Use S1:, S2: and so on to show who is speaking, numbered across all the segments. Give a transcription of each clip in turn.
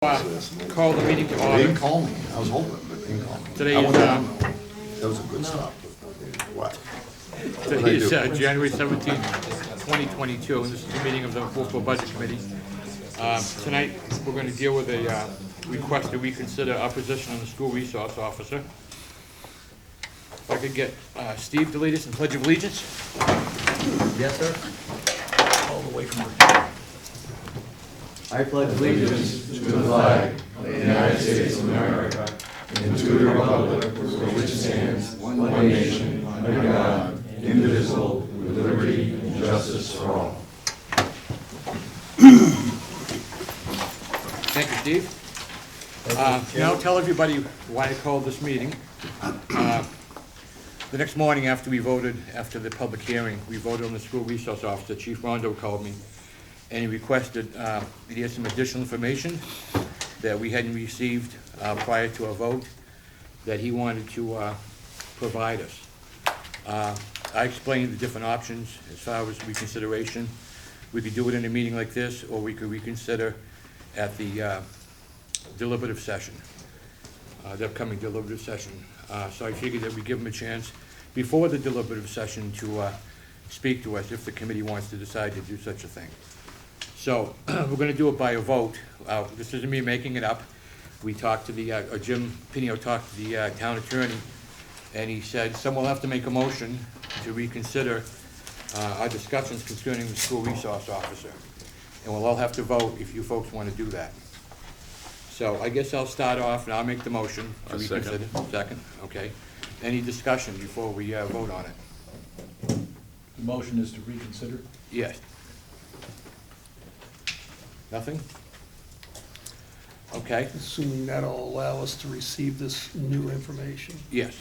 S1: Call the meeting to
S2: They
S1: order.
S2: didn't call me. I was hoping, but they didn't call me.
S1: Today
S2: I
S1: is,
S2: went down. That was a good stop. What?
S1: Today is January 17th, 2022, and this is the meeting of the Wolfeboro Budget Committee. Tonight, we're going to deal with a request to reconsider our position on the school resource officer. If I could get Steve to lead us in Pledge of Allegiance.
S3: Yes, sir.
S2: All the way from
S3: I pledge allegiance
S4: To the flag of the United States of America and to the republic for which it stands, one nation, under God, indivisible, with liberty and justice for all.
S1: Thank you, Steve. Now tell everybody why I called this meeting. The next morning after the public hearing, we voted on the school resource officer. Chief Rondo called me and he requested that he had some additional information that we hadn't received prior to our vote that he wanted to provide us. I explained the different options as far as reconsideration. We could do it in a meeting like this, or we could reconsider at the deliberative session, the upcoming deliberative session. So I figured that we'd give him a chance before the deliberative session to speak to us if the committee wants to decide to do such a thing. So we're going to do it by a vote. This isn't me making it up. We talked to the, Jim Pinio talked to the town attorney, and he said someone will have to make a motion to reconsider our discussions concerning the school resource officer. And we'll all have to vote if you folks want to do that. So I guess I'll start off, and I'll make the motion to reconsider. Second, okay. Any discussion before we vote on it?
S5: The motion is to reconsider?
S1: Yes. Nothing? Okay,
S6: Assuming that'll allow us to receive this new information.
S1: yes.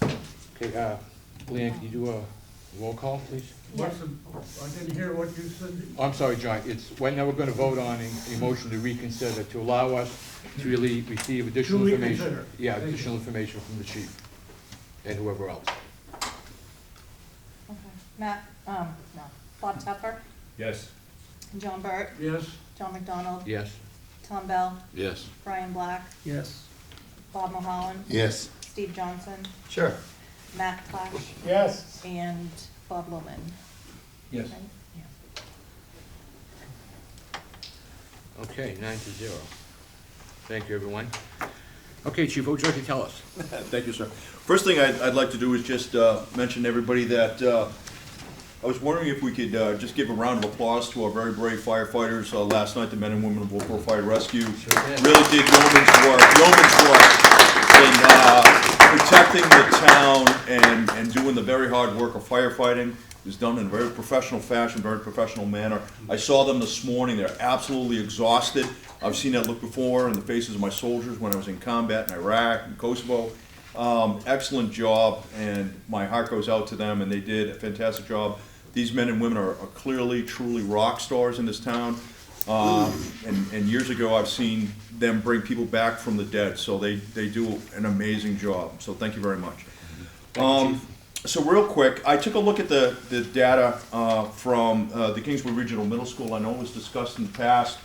S1: Okay, Leanne, can you do a roll call, please?
S7: What's the, I didn't hear what you said.
S1: Oh, I'm sorry, John, right now we're gonna vote on a motion to reconsider, to allow us to really receive additional
S7: To
S1: information.
S7: reconsider.
S1: Yeah,
S7: Thank you.
S1: additional information from the chief and whoever else.
S8: Okay. Matt, no. Bob Tupper,
S5: Yes.
S8: John Burt,
S7: Yes,
S8: John McDonald,
S1: Yes?
S8: Tom Bell,
S4: Yes.
S8: Brian Black,
S6: Yes.
S8: Bob Mulholland,
S2: Yes.
S8: Steve Johnson,
S2: Sure.
S8: Matt Clash,
S7: yes,
S8: and Bob Lumen.
S5: Yes.
S8: Right? Yeah.
S1: Okay, 9-0. Thank you, everyone. Okay, Chief, what would you like to tell us?
S4: Thank you, sir. First thing I'd like to do is just mention to everybody that I was wondering if we could just give a round of applause to our very brave firefighters last night, the men and women of Wolfeboro Fire Rescue. Really did yeoman's work in protecting the town and doing the very hard work of firefighting. It was done in a very professional fashion, very professional manner. I saw them this morning. They're absolutely exhausted. I've seen that look before in the faces of my soldiers when I was in combat in Iraq and Kosovo. Excellent job, and my heart goes out to them, and they did a fantastic job. These men and women are clearly, truly rock stars in this town. And years ago, I've seen them bring people back from the dead, so they do an amazing job. So thank you very much. So real quick, I took a look at the data from the Kingswood Regional Middle School. I know it was discussed in the past.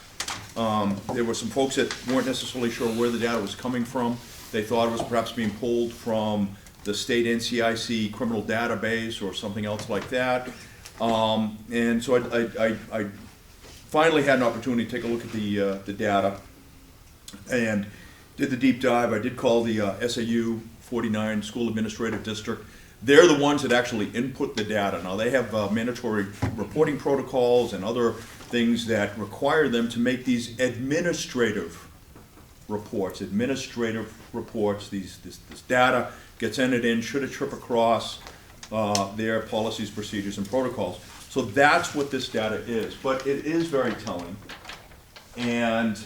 S4: There were some folks that weren't necessarily sure where the data was coming from. They thought it was perhaps being pulled from the state NCIC criminal database or something else like that. And so I finally had an opportunity to take a look at the data and did the deep dive. I did call the SAU 49 School Administrative District. They're the ones that actually input the data. Now, they have mandatory reporting protocols and other things that require them to make these administrative reports. This data gets entered in, should it trip across their policies, procedures, and protocols. So that's what this data is, but it is very telling. And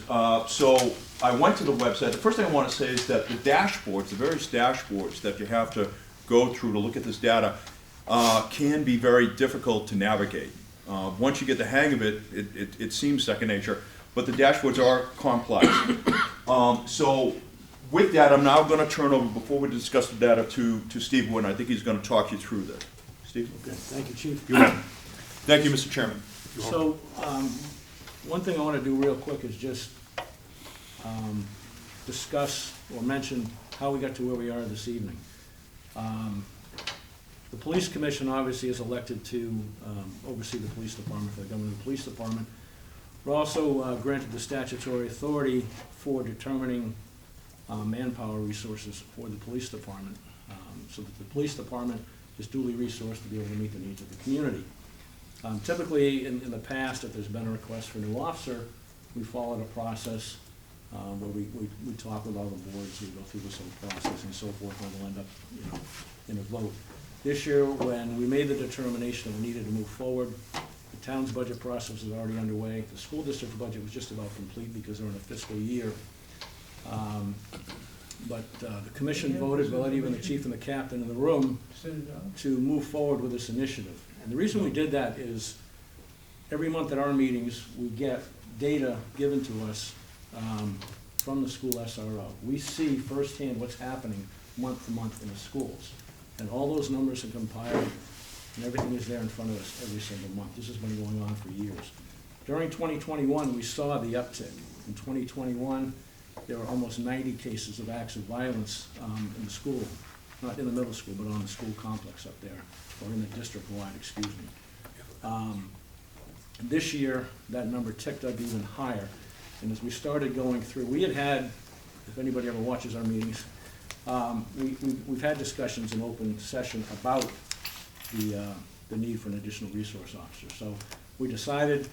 S4: so I went to the website. The first thing I want to say is that the dashboards, the various dashboards that you have to go through to look at this data can be very difficult to navigate. Once you get the hang of it, it seems second nature, but the dashboards are complex. So with that, I'm now going to turn over, before we discuss the data, to Steve Wood. I think he's going to talk you through this. Steve?
S5: Okay, thank you, Chief.
S4: You're welcome. Thank you, Mr. Chairman.
S5: So, One thing I want to do real quick is just discuss or mention how we got to where we are this evening. The Police Commission obviously is elected to oversee the police department for the government of the police department. We're also granted the statutory authority for determining manpower resources for the police department, so that the police department is duly resourced to be able to meet the needs of the community. Typically, in the past, if there's been a request for a new officer, we followed a process where we talk with all the boards, we go through this whole process and so forth, and we'll end up, in a vote. This year, when we made the determination that we needed to move forward, the town's budget process was already underway. The school district's budget was just about complete because they're in a fiscal year. But the commission voted, without even the chief and the captain in the room, to move forward with this initiative. And the reason we did that is every month at our meetings, we get data given to us from the school SRO. We see firsthand what's happening month to month in the schools. And all those numbers are compiled, and everything is there in front of us every single month. This has been going on for years. During 2021, we saw the uptick. In 2021, there were almost 90 cases of acts of violence in the school, not in the middle school, but on the school complex up there, or in the district-wide, excuse me. This year, that number ticked up even higher. And as we started going through, we had, if anybody ever watches our meetings, we've had discussions in open session about the need for an additional resource officer. So we decided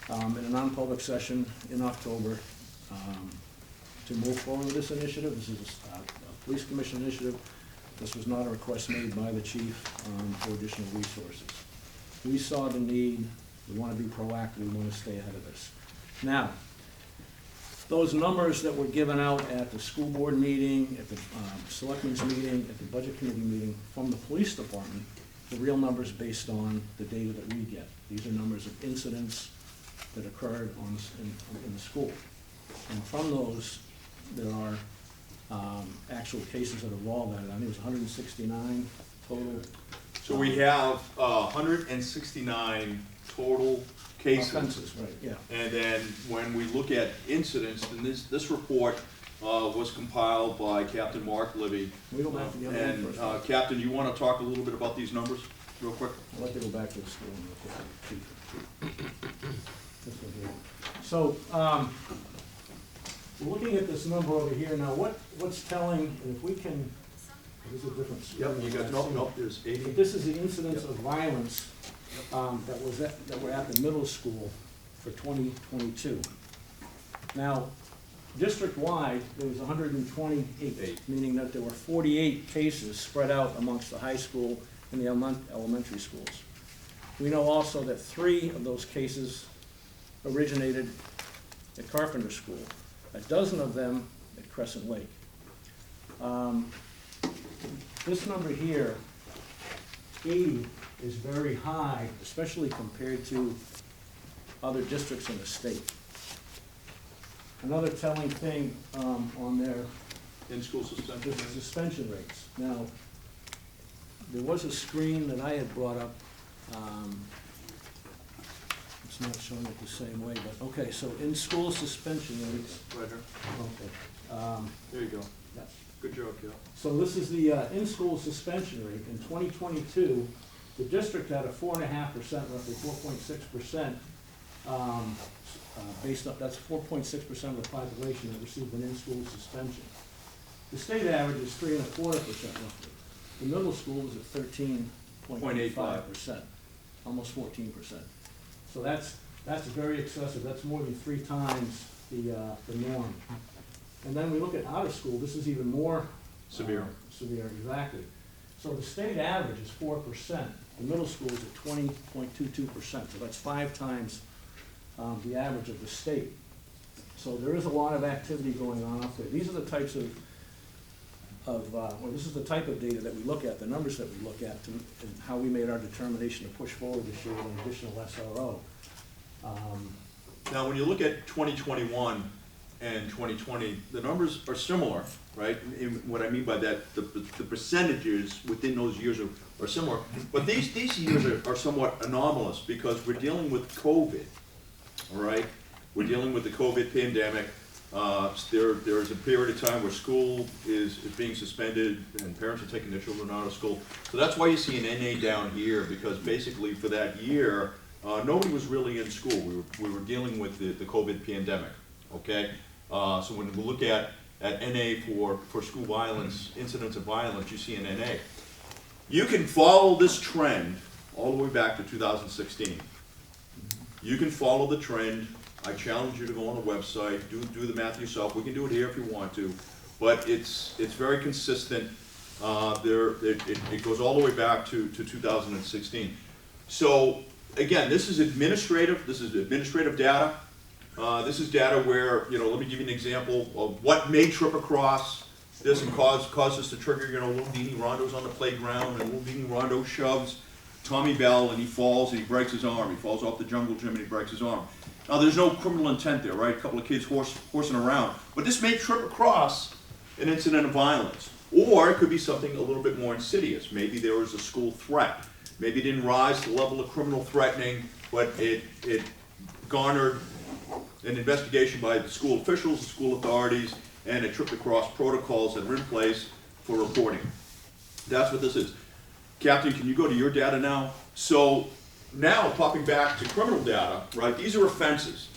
S5: in a non-public session in October to move forward with this initiative. This is a police commission initiative. This was not a request made by the chief for additional resources. We saw the need. We want to be proactive. We want to stay ahead of this. Now, those numbers that were given out at the school board meeting, at the selectmen's meeting, at the budget committee meeting from the police department, the real numbers based on the data that we get. These are numbers of incidents that occurred in the school. And from those, there are actual cases that involved that. I think it was 169 total.
S4: So we have 169 total cases.
S5: Offenses, right, yeah.
S4: And then when we look at incidents, and this report was compiled by Captain Mark Libby.
S5: We go back to the other
S4: And
S5: one first.
S4: Captain, you want to talk a little bit about these numbers real quick?
S5: I'd like to go back to the school real quick. This one here. So, we're looking at this number over here. Now, what's telling, and if we can, this is a different screen.
S2: Yep, you got, nope, there's 80.
S5: But this is the incidents of violence that were at the middle school for 2022. Now, district-wide, there was 128, meaning that there were 48 cases spread out amongst the high school and the elementary schools. We know also that 3 of those cases originated at Carpenter School, a dozen of them at Crescent Lake. This number here, 80, is very high, especially compared to other districts in the state. Another telling thing on their
S4: In-school suspension?
S5: is the suspension rates. Now, there was a screen that I had brought up. It's not showing it the same way, but, okay, so in-school suspension rates.
S4: Right here.
S5: Okay.
S4: There you go.
S5: Yeah.
S4: Good job, Cal.
S5: So this is the in-school suspension rate. In 2022, the district had a 4.5%, roughly 4.6%, based on, that's 4.6% of the population that received an in-school suspension. The state average is 3.25% roughly. The middle school is at 13.85%, almost 14%. So that's very excessive. That's more than 3 times the norm. And then we look at out of school, this is even more
S4: Severe.
S5: Severe, exactly. So the state average is 4%. The middle school is at 20.22%. So that's 5 times the average of the state. So there is a lot of activity going on up there. These are the types this is the type of data that we look at, the numbers that we look at, and how we made our determination to push forward this year with an additional SRO.
S4: Now, when you look at 2021 and 2020, the numbers are similar, right? And what I mean by that, the percentages within those years are similar. But these years are somewhat anomalous because we're dealing with COVID, all right? We're dealing with the COVID pandemic. There is a period of time where school is being suspended and parents are taking their children out of school. So that's why you see an NA down here, because basically for that year, nobody was really in school. We were dealing with the COVID pandemic, okay? So when we look at NA for school violence, incidents of violence, you see an NA. You can follow this trend all the way back to 2016. You can follow the trend. I challenge you to go on the website, do the math yourself. We can do it here if you want to, but it's very consistent. It goes all the way back to 2016. So again, this is administrative data. This is data where, let me give you an example of what may trip across this and cause us to trigger, little Dini Rondo's on the playground, and little Dini Rondo shoves Tommy Bell and he falls and he breaks his arm. He falls off the jungle gym and he breaks his arm. Now, there's no criminal intent there, right? A couple of kids horsing around. But this may trip across an incident of violence. Or it could be something a little bit more insidious. Maybe there was a school threat. Maybe it didn't rise to the level of criminal threatening, but it garnered an investigation by the school officials, the school authorities, and it tripped across protocols that are in place for reporting. That's what this is. Captain, can you go to your data now? So now, popping back to criminal data, right, these are offenses.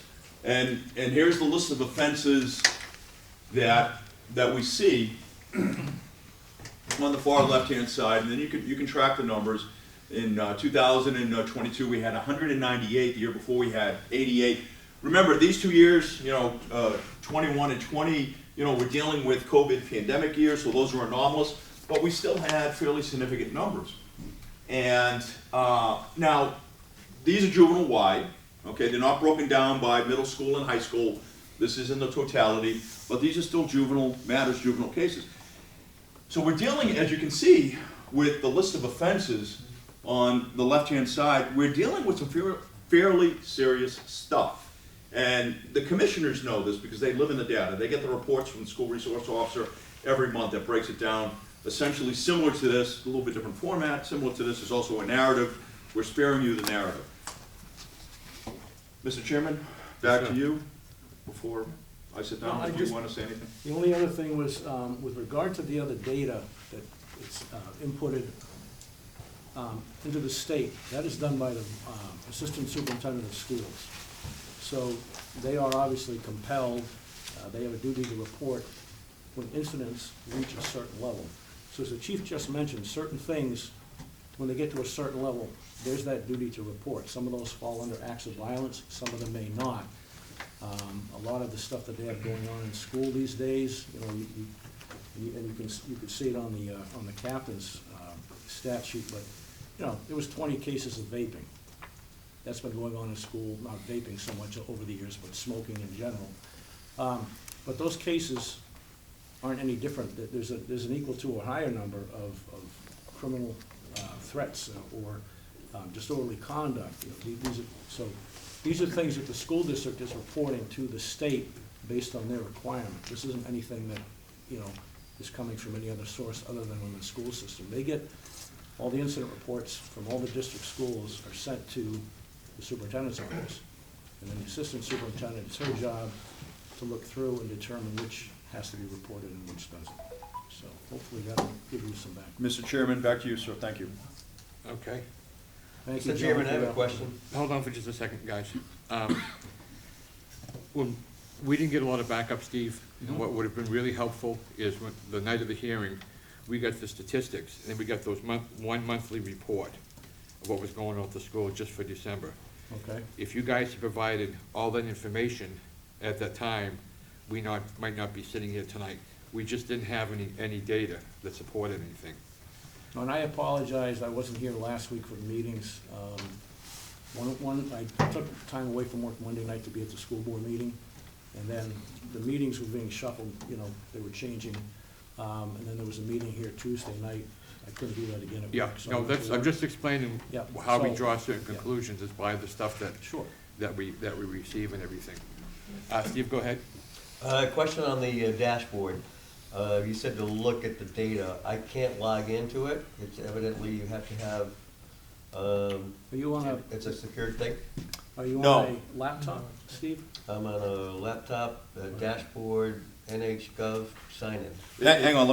S4: And here's the list of offenses that we see on the far left-hand side, and then you can track the numbers. In 2022, we had 198. The year before, we had 88. Remember, these 2 years, 21 and 20, we're dealing with COVID pandemic years, so those were anomalous, but we still had fairly significant numbers. And now, these are juvenile-wide, okay? They're not broken down by middle school and high school. This is in the totality, but these are still juvenile cases. So we're dealing, as you can see, with the list of offenses on the left-hand side. We're dealing with some fairly serious stuff. And the commissioners know this because they live in the data. They get the reports from the school resource officer every month that breaks it down. Essentially similar to this, a little bit different format. Similar to this is also a narrative. We're sparing you the narrative. Mr. Chairman, back to you before I sit down. If you want to say anything.
S5: The only other thing was, with regard to the other data that is inputted into the state, that is done by the Assistant Superintendent of Schools. So they are obviously compelled, they have a duty to report when incidents reach a certain level. So as the chief just mentioned, certain things, when they get to a certain level, there's that duty to report. Some of those fall under acts of violence, some of them may not. A lot of the stuff that they have going on in school these days, and you can see it on the captain's stat sheet, but there was 20 cases of vaping. That's been going on in school, not vaping so much over the years, but smoking in general. But those cases aren't any different. There's an equal to or higher number of criminal threats or disorderly conduct. These are things that the school district is reporting to the state based on their requirement. This isn't anything that is coming from any other source other than from the school system. They get all the incident reports from all the district schools are sent to the superintendent's office, and then the assistant superintendent, it's her job to look through and determine which has to be reported and which doesn't. So hopefully that'll give you some back.
S4: Mr. Chairman, back to you, sir. Thank you.
S1: Okay.
S5: Thank you,
S3: Mr.
S5: John,
S3: Chairman, I
S5: for
S3: have a
S5: that.
S3: question.
S1: Hold on for just a second, guys. When we didn't get a lot of backup, Steve, and what would have been really helpful is when the night of the hearing, we got the statistics, and then we got those one monthly report of what was going on at the school just for December.
S5: Okay.
S1: If you guys had provided all that information at that time, we might not be sitting here tonight. We just didn't have any data that supported anything.
S5: And I apologize, I wasn't here last week for the meetings. I took time away from work Monday night to be at the school board meeting, and then the meetings were being shuffled, they were changing. And then there was a meeting here Tuesday night. I couldn't do that again at
S1: Yeah,
S5: work. so
S1: no, I'm just explaining
S5: Yeah,
S1: how we
S5: so-
S1: draw certain
S5: yeah.
S1: conclusions is by the stuff
S5: Sure.
S1: that we receive and everything. Steve, go ahead.
S3: Question on the dashboard. You said to look at the data. I can't log into it. It's evidently you have to have,
S5: Are you on
S3: it's a secured thing.
S5: Are you
S4: No.
S5: on a laptop, Steve?
S3: I'm on a laptop, a dashboard, NHGov, sign-in.
S4: Hang on,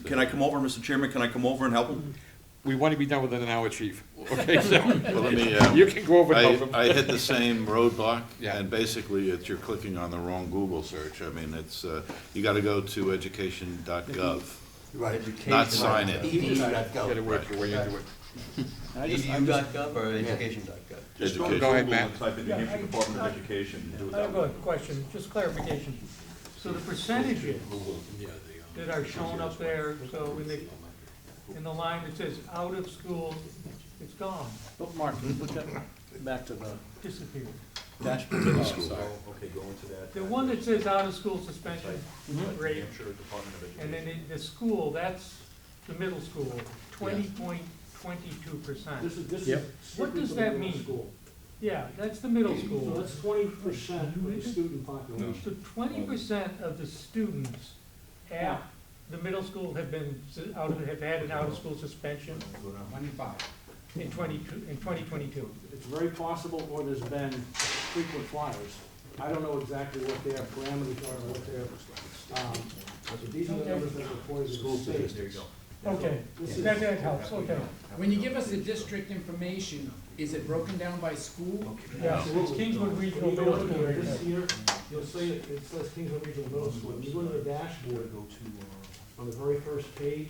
S4: can I come over, Mr. Chairman, can I come over and help him?
S1: We want to be done within an hour, chief. Okay, so
S9: Well, let me,
S1: you can go over and help him.
S9: I hit the same roadblock,
S1: Yeah.
S9: and basically, you're clicking on the wrong Google search. I mean, it's, you gotta go to education.gov,
S2: Right.
S9: not sign in.
S1: You gotta work your way into it.
S3: edu.gov or education.gov?
S4: Just go to
S9: Education.
S1: Go ahead,
S4: Google
S1: Matt.
S4: and type in New Hampshire Department of Education and do it
S7: I
S4: that
S7: have
S4: way.
S7: a question, just clarification. So the percentages that are shown up there, so in the line that says out of school, it's gone,
S5: Oh, Mark, can you put that back to the
S7: disappeared.
S5: dashboard?
S9: Middle school.
S4: Okay, go into that.
S7: The one that says out of school suspension rate,
S4: Hampshire Department of Education.
S7: and then the school, that's the middle school, 20.22%.
S5: This
S1: Yep.
S5: is
S7: What does
S5: strictly for the
S7: that
S5: middle
S7: mean?
S5: school.
S7: Yeah, that's the middle
S5: So
S7: school.
S5: that's 20% of the student population.
S7: So 20% of the students at the middle school have have had an out-of-school suspension in 2022.
S5: It's very possible, or there's been frequent flyers. I don't know exactly what their parameters are, or what their, but these are the numbers that are reported to the state.
S7: Okay, that helps, okay.
S10: When you give us the district information, is it broken down by school?
S7: Yeah, it's Kingswood Regional
S5: When you
S7: Middle
S5: go
S7: School
S5: to
S7: right
S5: this
S7: now.
S5: here, you'll see it says Kingswood Regional Middle School. When you go to the dashboard, on the very first page,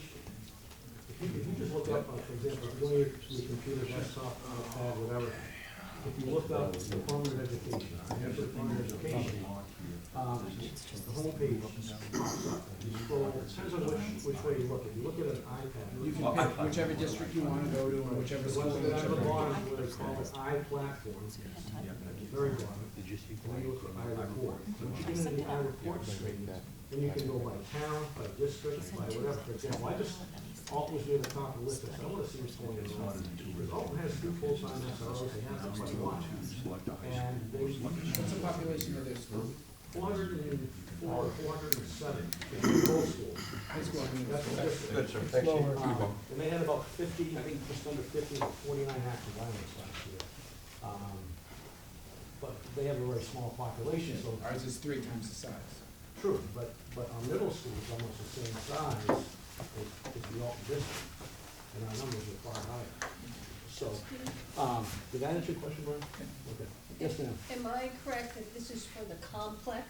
S5: if you just look up, for example, if you go to your computer, desktop, iPad, whatever, if you look up Department of Education, Hampshire Department of Education, the homepage pops up. You scroll, it depends on which way you look. If you look at an iPad,
S10: You can pick whichever district you want to go to, or whichever
S5: the
S10: school.
S5: ones that are at the
S10: whichever-
S5: bottom, where they call it iPlatform, very bottom. And then you look at iReport. So once you get into the iReport screen, then you can go by town, by district, by whatever. For example, Alton was near the top of the list, so I want to see what's going on. Alton has 2 full-time SROs, they have them by 1. And they,
S10: What's the population of their school?
S5: 407 in the whole school.
S10: High school, I mean,
S5: That's the district.
S3: Good, sir, thank you.
S5: And they had about 50, I think just under 50, or 49 active violence last year. But they have a very small population, so.
S10: Ours is 3 times the size.
S5: True, but our middle school is almost the same size as the Alton district, and our numbers are far higher. So, did that answer your question, Brian? Okay. Yes, ma'am.
S11: Am I correct that this is for the complex?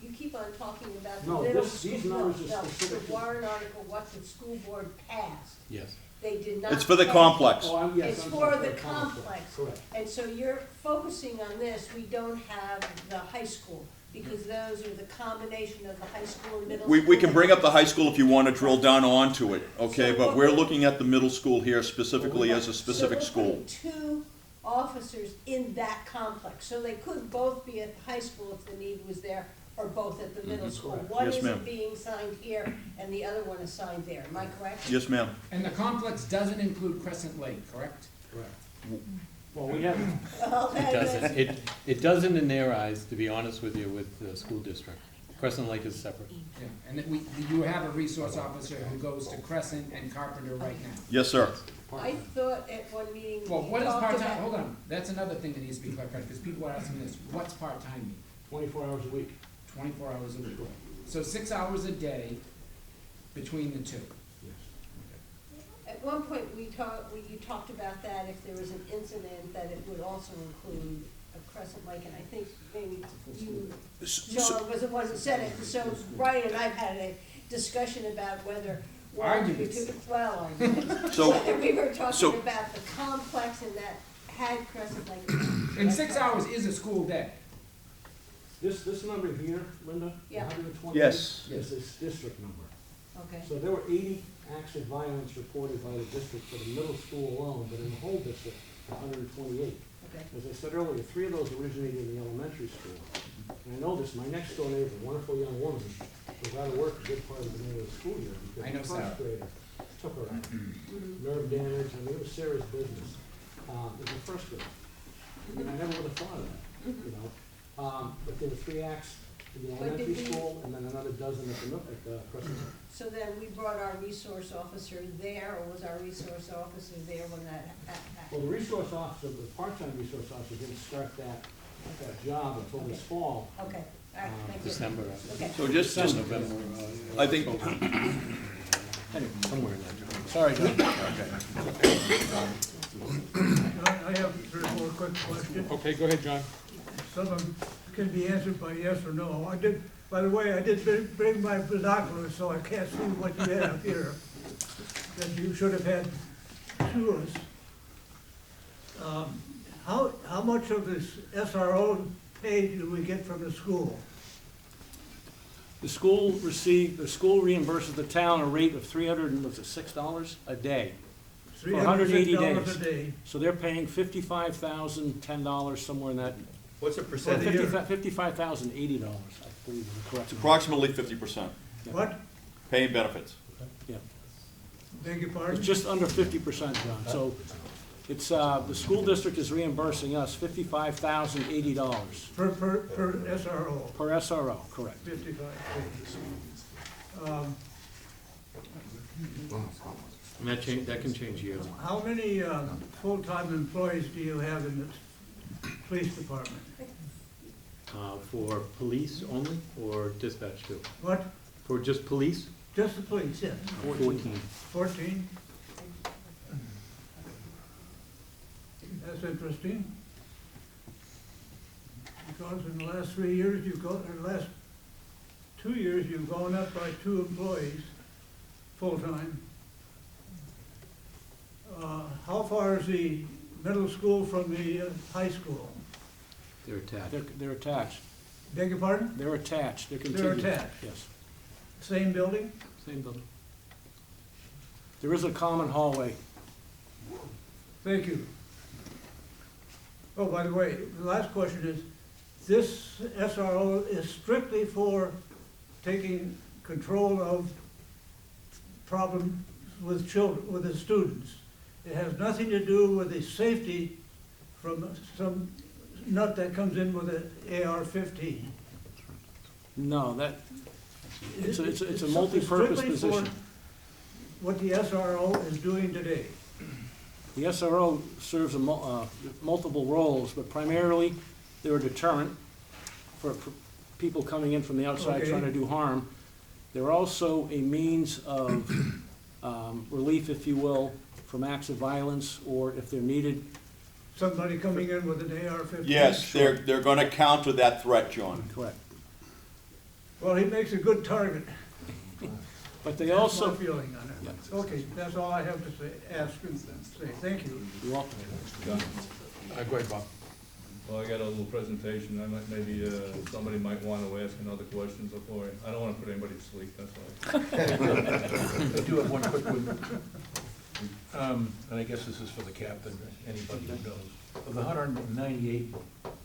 S11: You keep on talking about the
S5: No,
S11: middle
S5: this-
S11: school.
S5: these numbers are
S11: No,
S5: specific to-
S11: the warrant article, what the school board passed.
S1: Yes.
S11: They did not.
S4: It's for the
S11: pass-
S4: complex.
S5: Oh, yes,
S11: It's
S5: I'm
S11: for
S5: sorry,
S11: the complex.
S5: Correct.
S11: And so you're focusing on this, we don't have the high school, because those are the combination of the high school and middle school.
S4: We can bring up the high school if you want to drill down onto it, okay? But we're looking at the middle school here specifically as a specific
S11: So
S4: school.
S11: we're putting 2 officers in that complex, so they could both be at the high school if the need was there, or both at the middle school.
S5: Correct.
S11: One
S4: Yes, ma'am.
S11: isn't being signed here, and the other one is signed there, am I correct?
S4: Yes, ma'am.
S10: And the complex doesn't include Crescent Lake, correct?
S5: Correct. Well, we have,
S11: Well, that is-
S12: It doesn't in their eyes, to be honest with you, with the school district. Crescent Lake is separate.
S10: Yeah. And that you have a resource officer who goes to Crescent and Carpenter right now.
S4: Yes, sir.
S11: I thought at one meeting.
S10: Well, what
S11: we
S10: is
S11: talked
S10: part-time,
S11: about-
S10: hold on, that's another thing that needs to be clarified, because people are asking this, what's part-time mean?
S5: 24 hours a week.
S10: 24 hours a week. So 6 hours a day between the 2.
S5: Yes.
S11: At one point, you talked about that, if there was an incident, that it would also include a Crescent Lake, and I think maybe you, John, was the one who said it. So Brian and I've had a discussion about whether.
S10: Arguments.
S11: Well, arguments.
S4: So-
S11: Whether we were
S4: so-
S11: talking about the complex and that had Crescent Lake.
S10: And 6 hours is a school day.
S5: This number here, Linda,
S11: Yeah.
S5: 120,
S4: Yes.
S5: is this district number.
S11: Okay.
S5: So there were 80 acts of violence reported by the district for the middle school alone, but in the whole district, 128.
S11: Okay.
S5: As I said earlier, 3 of those originated in the elementary school. And I know this, my next door neighbor, a wonderful young woman, was out of work a good part of the beginning of the school year because
S10: I know
S5: the
S10: Sarah.
S5: first grader took her out. Nerve damage, I mean, it was serious business. It was the first grader. And I never would have thought of that, you know? But there were 3 acts in the
S11: But did
S5: elementary
S11: we-
S5: school, and then another dozen at the Crescent.
S11: So then we brought our resource officer there, or was our resource officer there when that
S5: Well, the resource officer, the part-time resource officer didn't start that job until this fall.
S11: Okay, all right, thank you.
S12: December.
S11: Okay.
S4: So just,
S12: November.
S4: I think,
S5: Anyway,
S12: Somewhere in there, John.
S5: sorry, John.
S13: I have 3 or 4 quick questions.
S1: Okay, go ahead, John.
S13: Some of them can be answered by yes or no. By the way, I did bring my binoculars, so I can't see what you have here. That you should have had tours. How much of this SRO pay do we get from the school?
S5: The school reimburses the town a rate of $6 a day. For 180
S13: $306
S5: days.
S13: a day.
S5: So they're paying $55,010, somewhere in that,
S3: What's the
S13: For
S3: percentage?
S13: the year.
S5: $55,080, I believe is the correct.
S4: it's approximately 50%,
S13: What?
S4: paying benefits.
S5: Yeah,
S13: Beg your pardon?
S5: it's just under 50%, John. So it's, the school district is reimbursing us $55,080
S13: Per SRO,
S5: per SRO, correct.
S13: 55.
S12: And that can change yearly.
S13: How many full-time employees do you have in the police department?
S12: For police only, or dispatch too?
S13: What?
S12: For just police?
S13: Just the police, yes.
S12: 14.
S13: 14? That's interesting. Because in the last 3 years, in the last 2 years, you've gone up by 2 employees, full-time. How far is the middle school from the high school?
S12: They're attached.
S5: They're attached.
S13: Beg your pardon?
S5: They're attached. They're
S13: They're
S5: contiguous.
S13: attached.
S5: Yes,
S13: Same building?
S5: same building. There is a common hallway.
S13: Thank you. Oh, by the way, the last question is, this SRO is strictly for taking control of problems with children, with the students. It has nothing to do with the safety from some nut that comes in with an AR-15.
S5: No, it's a
S13: It's
S5: multi-purpose
S13: strictly for
S5: position.
S13: what the SRO is doing today.
S5: The SRO serves multiple roles, but primarily they're a deterrent for people coming in from the outside
S13: Okay.
S5: trying to do harm. They're also a means of relief, if you will, from acts of violence, or if they're needed.
S13: Somebody coming in with an AR-15?
S4: Yes, they're gonna counter that threat, John.
S5: Correct.
S13: Well, he makes a good target.
S5: But they
S13: That's
S5: also,
S13: my feeling on it. Okay, that's all I have to say, ask and say. Thank you.
S5: you're welcome.
S1: Go ahead, Bob.
S14: Well, I got a little presentation, maybe somebody might want to ask another question before, I don't want to put anybody to sleep, that's all.
S2: I do have one quick one. And I guess this is for the captain, anybody who knows. Of the 198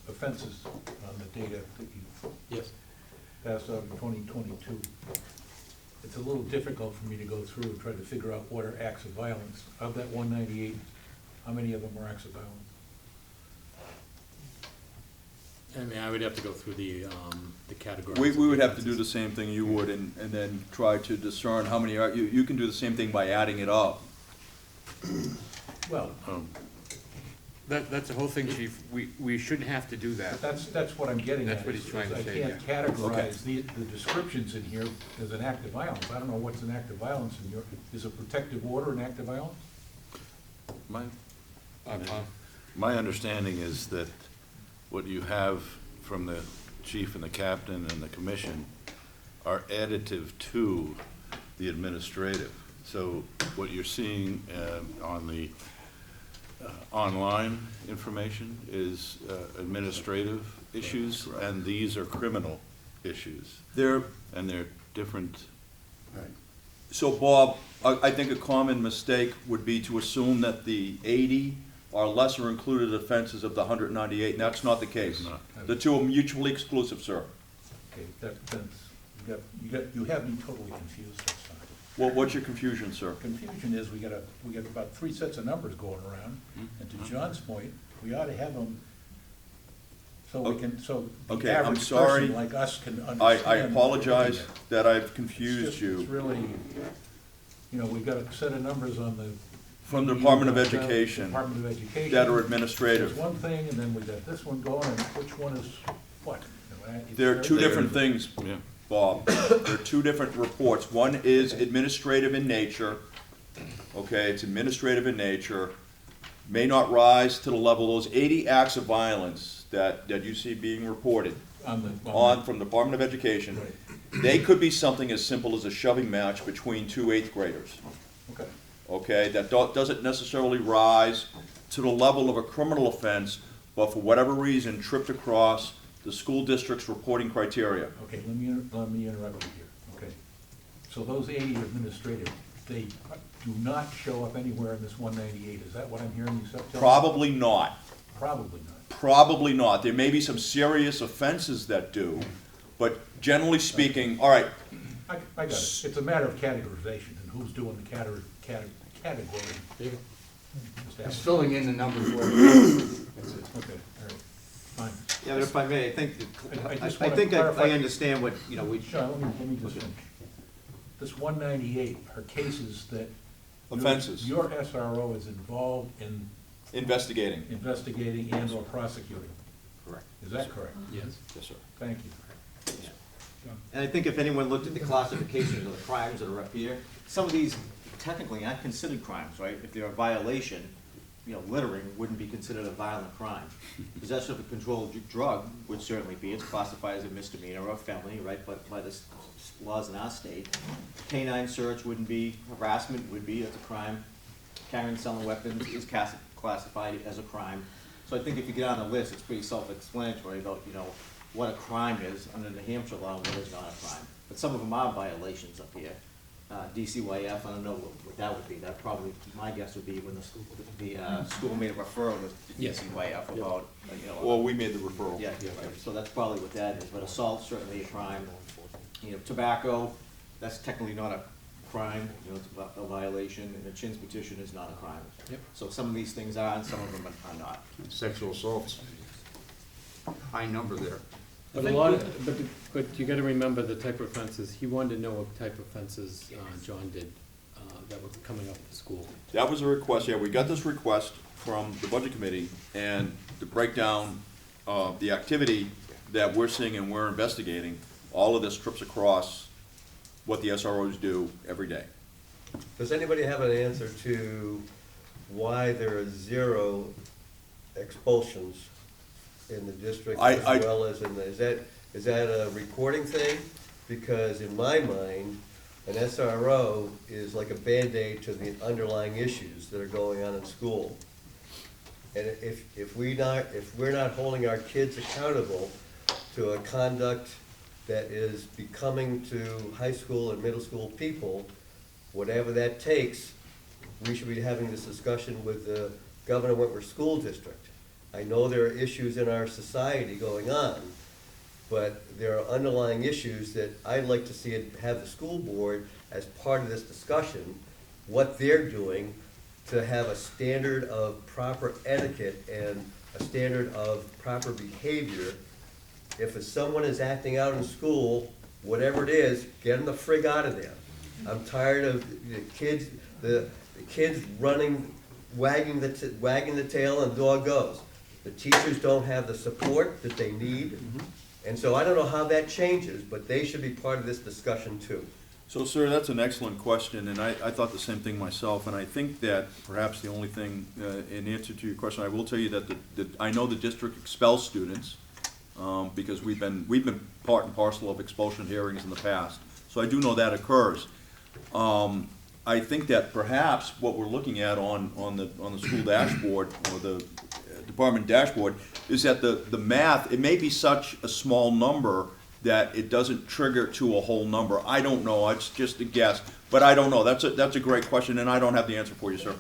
S2: offenses on the data that you
S12: Yes.
S2: passed out in 2022, it's a little difficult for me to go through and try to figure out what are acts of violence. Of that 198, how many of them are acts of violence?
S12: I mean, I would have to go through the categories.
S4: We would have to do the same thing you would, and then try to discern how many are, you can do the same thing by adding it up.
S2: Well,
S1: That's the whole thing, chief. We shouldn't have to do that.
S2: that's what I'm getting at.
S1: That's what he's trying to say,
S2: I can't categorize the descriptions in here as an act of violence. I don't know what's an act of violence in your, is a protective order an act of violence?
S9: My understanding is that what you have from the chief and the captain and the commission are additive to the administrative. So what you're seeing on the online information is administrative issues, and these are criminal issues.
S4: There,
S9: And they're different.
S4: so Bob, I think a common mistake would be to assume that the 80 are lesser included offenses of the 198, and that's not the case.
S9: Not.
S4: The two are mutually exclusive, sir.
S2: Okay, you have me totally confused this time.
S4: Well, what's your confusion, sir?
S2: Confusion is we got about 3 sets of numbers going around, and to John's point, we ought to have them So we can, so the
S4: Okay, I'm
S2: average
S4: sorry.
S2: person like us can understand.
S4: I
S2: what we're
S4: apologize
S2: looking at.
S4: that I've
S2: It's
S4: confused
S2: just-
S4: you.
S2: It's really, you know, we've got a set of numbers on the.
S4: From the Department of
S2: Department
S4: Education
S2: of Education.
S4: that are administrative.
S2: There's one thing, and then we got this one going, and which one is what? You know, it's
S4: There are
S2: very-
S4: two different things,
S9: Yeah.
S4: Bob. There are two different reports. One is administrative in nature, okay, it's administrative in nature, may not rise to the level, those 80 acts of violence that you see being reported from the Department of Education,
S2: Right.
S4: they could be something as simple as a shoving match between two eighth graders,
S2: Okay,
S4: okay? That doesn't necessarily rise to the level of a criminal offense, but for whatever reason, tripped across the school district's reporting criteria.
S2: okay, let me interrupt you here, okay? So those 80 administrative, they do not show up anywhere in this 198, is that what I'm hearing you say?
S4: Probably not.
S2: Probably not.
S4: Probably not. There may be some serious offenses that do, but generally speaking, all right,
S2: I got it. It's a matter of categorization and who's doing the category.
S1: It's filling in the numbers for you. That's it.
S2: Okay, all right, fine.
S15: Yeah, but if I may, I think,
S2: I just
S15: I
S2: wanna
S15: think I
S2: clarify-
S15: understand what, you know, we,
S2: Sean, let me just finish. This 198 are cases that.
S4: Offenses.
S2: Your SRO is involved in
S4: investigating.
S2: investigating and or prosecuting.
S15: correct.
S2: Is that correct?
S12: Yes.
S4: Yes, sir.
S2: Thank you.
S15: And I think if anyone looked at the classifications of the crimes that are up here, some of these technically aren't considered crimes, right? If they're a violation, you know, littering wouldn't be considered a violent crime. Possession of a controlled drug would certainly be, it's classified as a misdemeanor or a felony, right, but by the laws in our state. Canine search wouldn't be, harassment would be, it's a crime. Carrying and selling weapons is classified as a crime. So I think if you get on the list, it's pretty self-explanatory about, you know, what a crime is under New Hampshire law and what is not a crime. But some of them are violations up here. DCYF, I don't know what that would be. That probably, my guess would be when the school made a referral to
S12: Yes.
S15: DCYF about, you know.
S4: Well, we made the referral.
S15: Yeah, right. So that's probably what that is, but assault's certainly a crime. You know, tobacco, that's technically not a crime, you know, it's a violation, and a Chin's petition is not a crime.
S12: Yep.
S15: So some of these things are, and some of them are not.
S1: Sexual assaults. High number there.
S12: But a lot of, but you gotta remember the type of offenses, he wanted to know what type of offenses, John did, that were coming up at the school.
S4: That was a request, yeah, we got this request from the budget committee, and to break down the activity that we're seeing and we're investigating, all of this trips across what the SROs do every day.
S3: Does anybody have an answer to why there are 0 expulsions in the district as well as in the, is that a reporting thing? Because in my mind, an SRO is like a Band-Aid to the underlying issues that are going on in school. And if we're not holding our kids accountable to a conduct that is becoming to high school and middle school people, whatever that takes, we should be having this discussion with the Governor Wentworth School District. I know there are issues in our society going on, but there are underlying issues that I'd like to see have the school board as part of this discussion, what they're doing to have a standard of proper etiquette and a standard of proper behavior. If someone is acting out in school, whatever it is, get them the frig out of there. I'm tired of the kids running, wagging the tail, and the dog goes. The teachers don't have the support that they need, and so I don't know how that changes, but they should be part of this discussion too.
S4: So, sir, that's an excellent question, and I thought the same thing myself, and I think that perhaps the only thing, in answer to your question, I will tell you that I know the district expels students, because we've been part and parcel of expulsion hearings in the past, so I do know that occurs. I think that perhaps what we're looking at on the school dashboard, or the department dashboard, is that the math, it may be such a small number that it doesn't trigger to a whole number. I don't know, it's just a guess, but I don't know. That's a great question, and I don't have the answer for you, sir.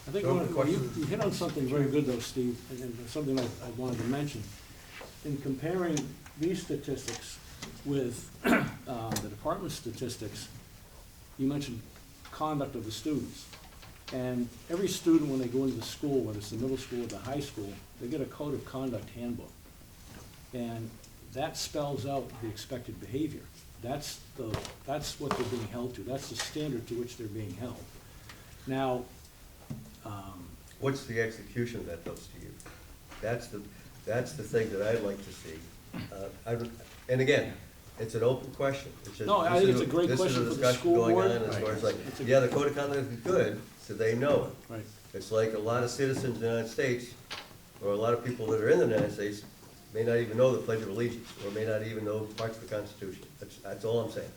S5: I think you hit on something very good though, Steve, and something I wanted to mention. In comparing these statistics with the department statistics, you mentioned conduct of the students. And every student, when they go into the school, whether it's the middle school or the high school, they get a code of conduct handbook. And that spells out the expected behavior. That's what they're being held to. That's the standard to which they're being held. Now,
S3: What's the execution of that goes to you? That's the thing that I'd like to see. And again, it's an open question. It's just-
S5: No, I think it's a great question for the
S3: This is a
S5: school
S3: discussion
S5: board.
S3: going on as far as like,
S5: It's a-
S3: yeah, the code of conduct is good, so they know it.
S5: right.
S3: It's like a lot of citizens in the United States, or a lot of people that are in the United States, may not even know the Pledge of Allegiance, or may not even know parts of the Constitution. That's all I'm saying.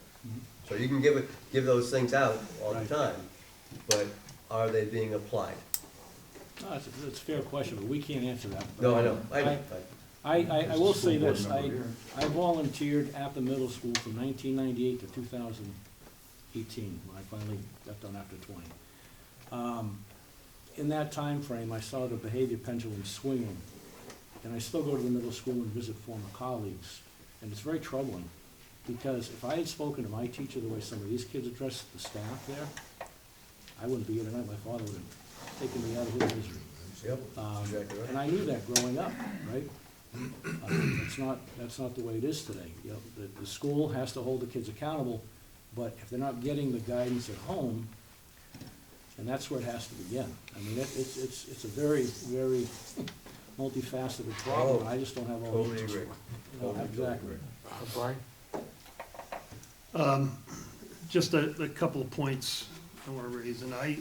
S3: So you can give those things out all the
S5: Right.
S3: time, but are they being applied?
S5: No, that's a fair question, but we can't answer that.
S3: No, I know.
S5: I will say this, I volunteered at the middle school from 1998 to 2018, when I finally got done after 20. In that time frame, I saw the behavior pendulum swinging, and I still go to the middle school and visit former colleagues, and it's very troubling, because if I had spoken to my teacher the way some of these kids address the staff there, I wouldn't be here tonight. My father would have taken me out of his misery.
S3: Yep, exactly right.
S5: And I knew that growing up, right? That's not the way it is today. You know, the school has to hold the kids accountable, but if they're not getting the guidance at home, and that's where it has to begin. I mean, it's a very, very multifaceted problem.
S3: Oh,
S5: I just don't have all the
S3: totally
S5: answers.
S3: agree.
S5: No, exactly.
S6: Brian? Just a couple of points I want to raise, and I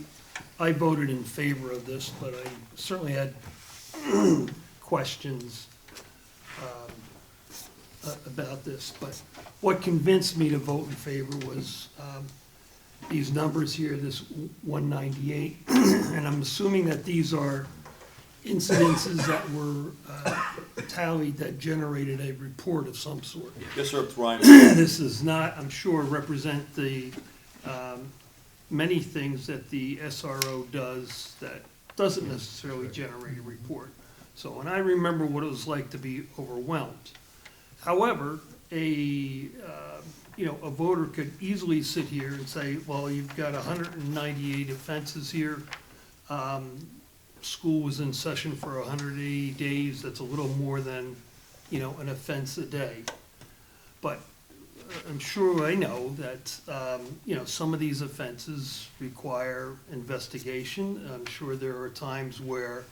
S6: voted in favor of this, but I certainly had questions about this. But what convinced me to vote in favor was these numbers here, this 198, and I'm assuming that these are incidences that were tallied that generated a report of some sort.
S4: Yes, sir, Brian.
S6: This does not, I'm sure, represent the many things that the SRO does that doesn't necessarily generate a report. So, and I remember what it was like to be overwhelmed. However, a voter could easily sit here and say, well, you've got 198 offenses here. School was in session for 180 days. That's a little more than, an offense a day. But I'm sure I know that, some of these offenses require investigation. I'm sure there are times where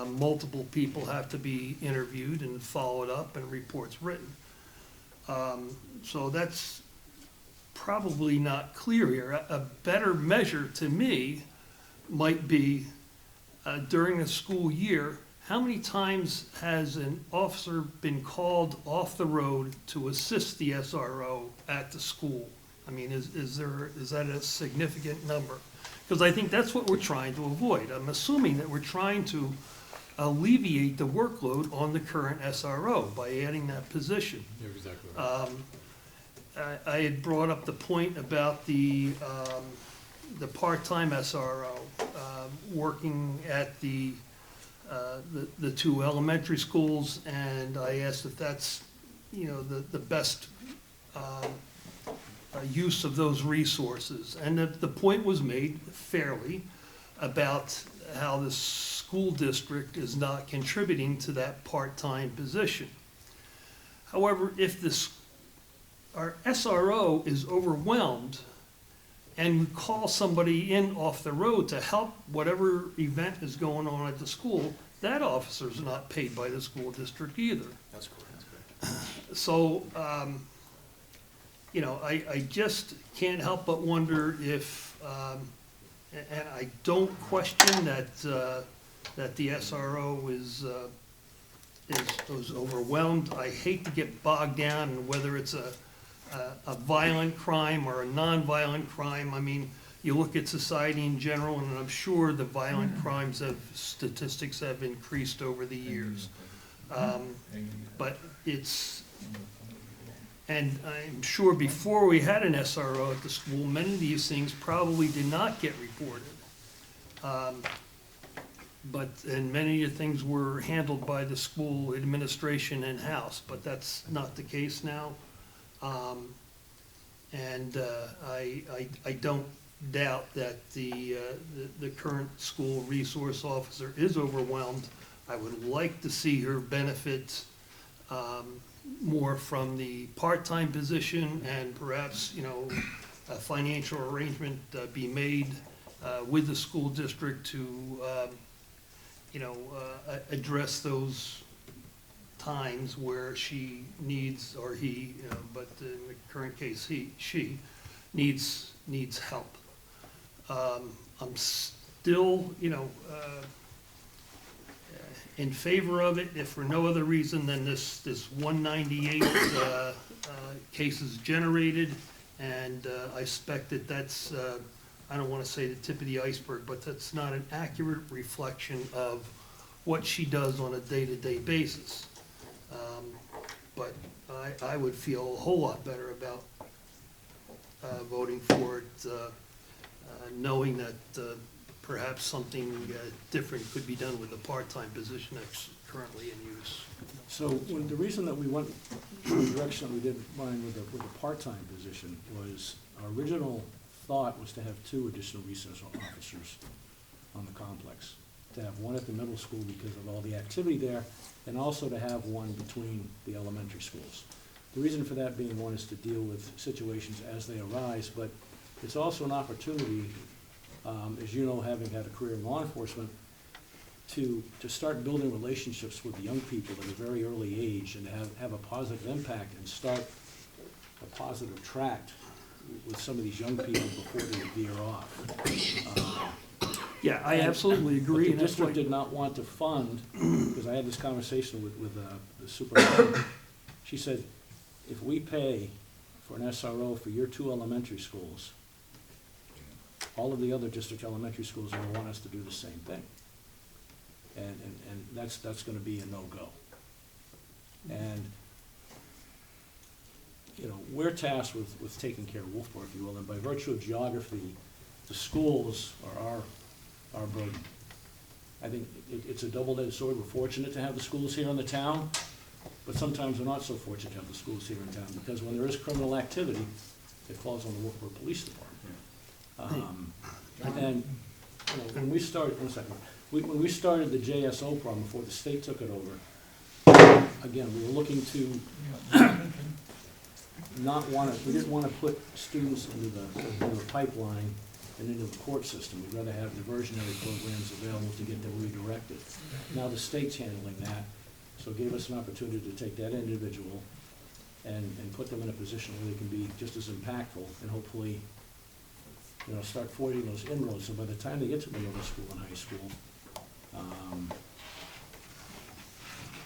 S6: multiple people have to be interviewed and followed up and reports written. So that's probably not clear here. A better measure to me might be during a school year, how many times has an officer been called off the road to assist the SRO at the school? I mean, is that a significant number? Because I think that's what we're trying to avoid. I'm assuming that we're trying to alleviate the workload on the current SRO by adding that position.
S12: You're exactly right.
S6: I had brought up the point about the part-time SRO working at the two elementary schools, and I asked if that's, the best use of those resources. And the point was made fairly about how the school district is not contributing to that part-time position. However, if our SRO is overwhelmed and we call somebody in off the road to help whatever event is going on at the school, that officer's not paid by the school district either.
S4: That's correct.
S6: So, I just can't help but wonder if, and I don't question that the SRO is overwhelmed. I hate to get bogged down in whether it's a violent crime or a non-violent crime. I mean, you look at society in general, and I'm sure the violent crimes statistics have increased over the years. But and I'm sure before we had an SRO at the school, many of these things probably did not get reported. And many of the things were handled by the school administration in-house, but that's not the case now. I don't doubt that the current school resource officer is overwhelmed. I would like to see her benefits more from the part-time position, and perhaps, a financial arrangement be made with the school district to, address those times where she needs, or he, but in the current case, she needs help. I'm still, in favor of it, if for no other reason than this 198 cases generated, and I suspect that that's, I don't want to say the tip of the iceberg, but that's not an accurate reflection of what she does on a day-to-day basis. But I would feel a whole lot better about voting for it, knowing that perhaps something different could be done with the part-time position that's currently in use.
S5: So the reason that we went in the direction that we did, Brian, with the part-time position was our original thought was to have 2 additional resource officers on the complex. To have one at the middle school because of all the activity there, and also to have one between the elementary schools. The reason for that being, one is to deal with situations as they arise, but it's also an opportunity, as you know, having had a career in law enforcement, to start building relationships with the young people at a very early age and have a positive impact and start a positive track with some of these young people before they veer off.
S6: Yeah, I absolutely agree.
S5: But the district did not want to fund, because I had this conversation with the superintendent. She said, if we pay for an SRO for your 2 elementary schools, all of the other district elementary schools will want us to do the same thing. And that's gonna be a no-go. And, we're tasked with taking care of Wolfeboro, if you will, and by virtue of geography, the schools are our burden. I think it's a double-edged sword. We're fortunate to have the schools here in the town, but sometimes we're not so fortunate to have the schools here in town, because when there is criminal activity, it falls on the Wolfeboro Police Department. And when we started, when we started the JSO program before the state took it over, again, we were looking to we didn't want to put students into the pipeline and into the court system. We'd rather have diversionary programs available to get them redirected. Now the state's handling that, so it gave us an opportunity to take that individual and put them in a position where they can be just as impactful and hopefully, start forging those inroads, so by the time they get to the middle school and high school,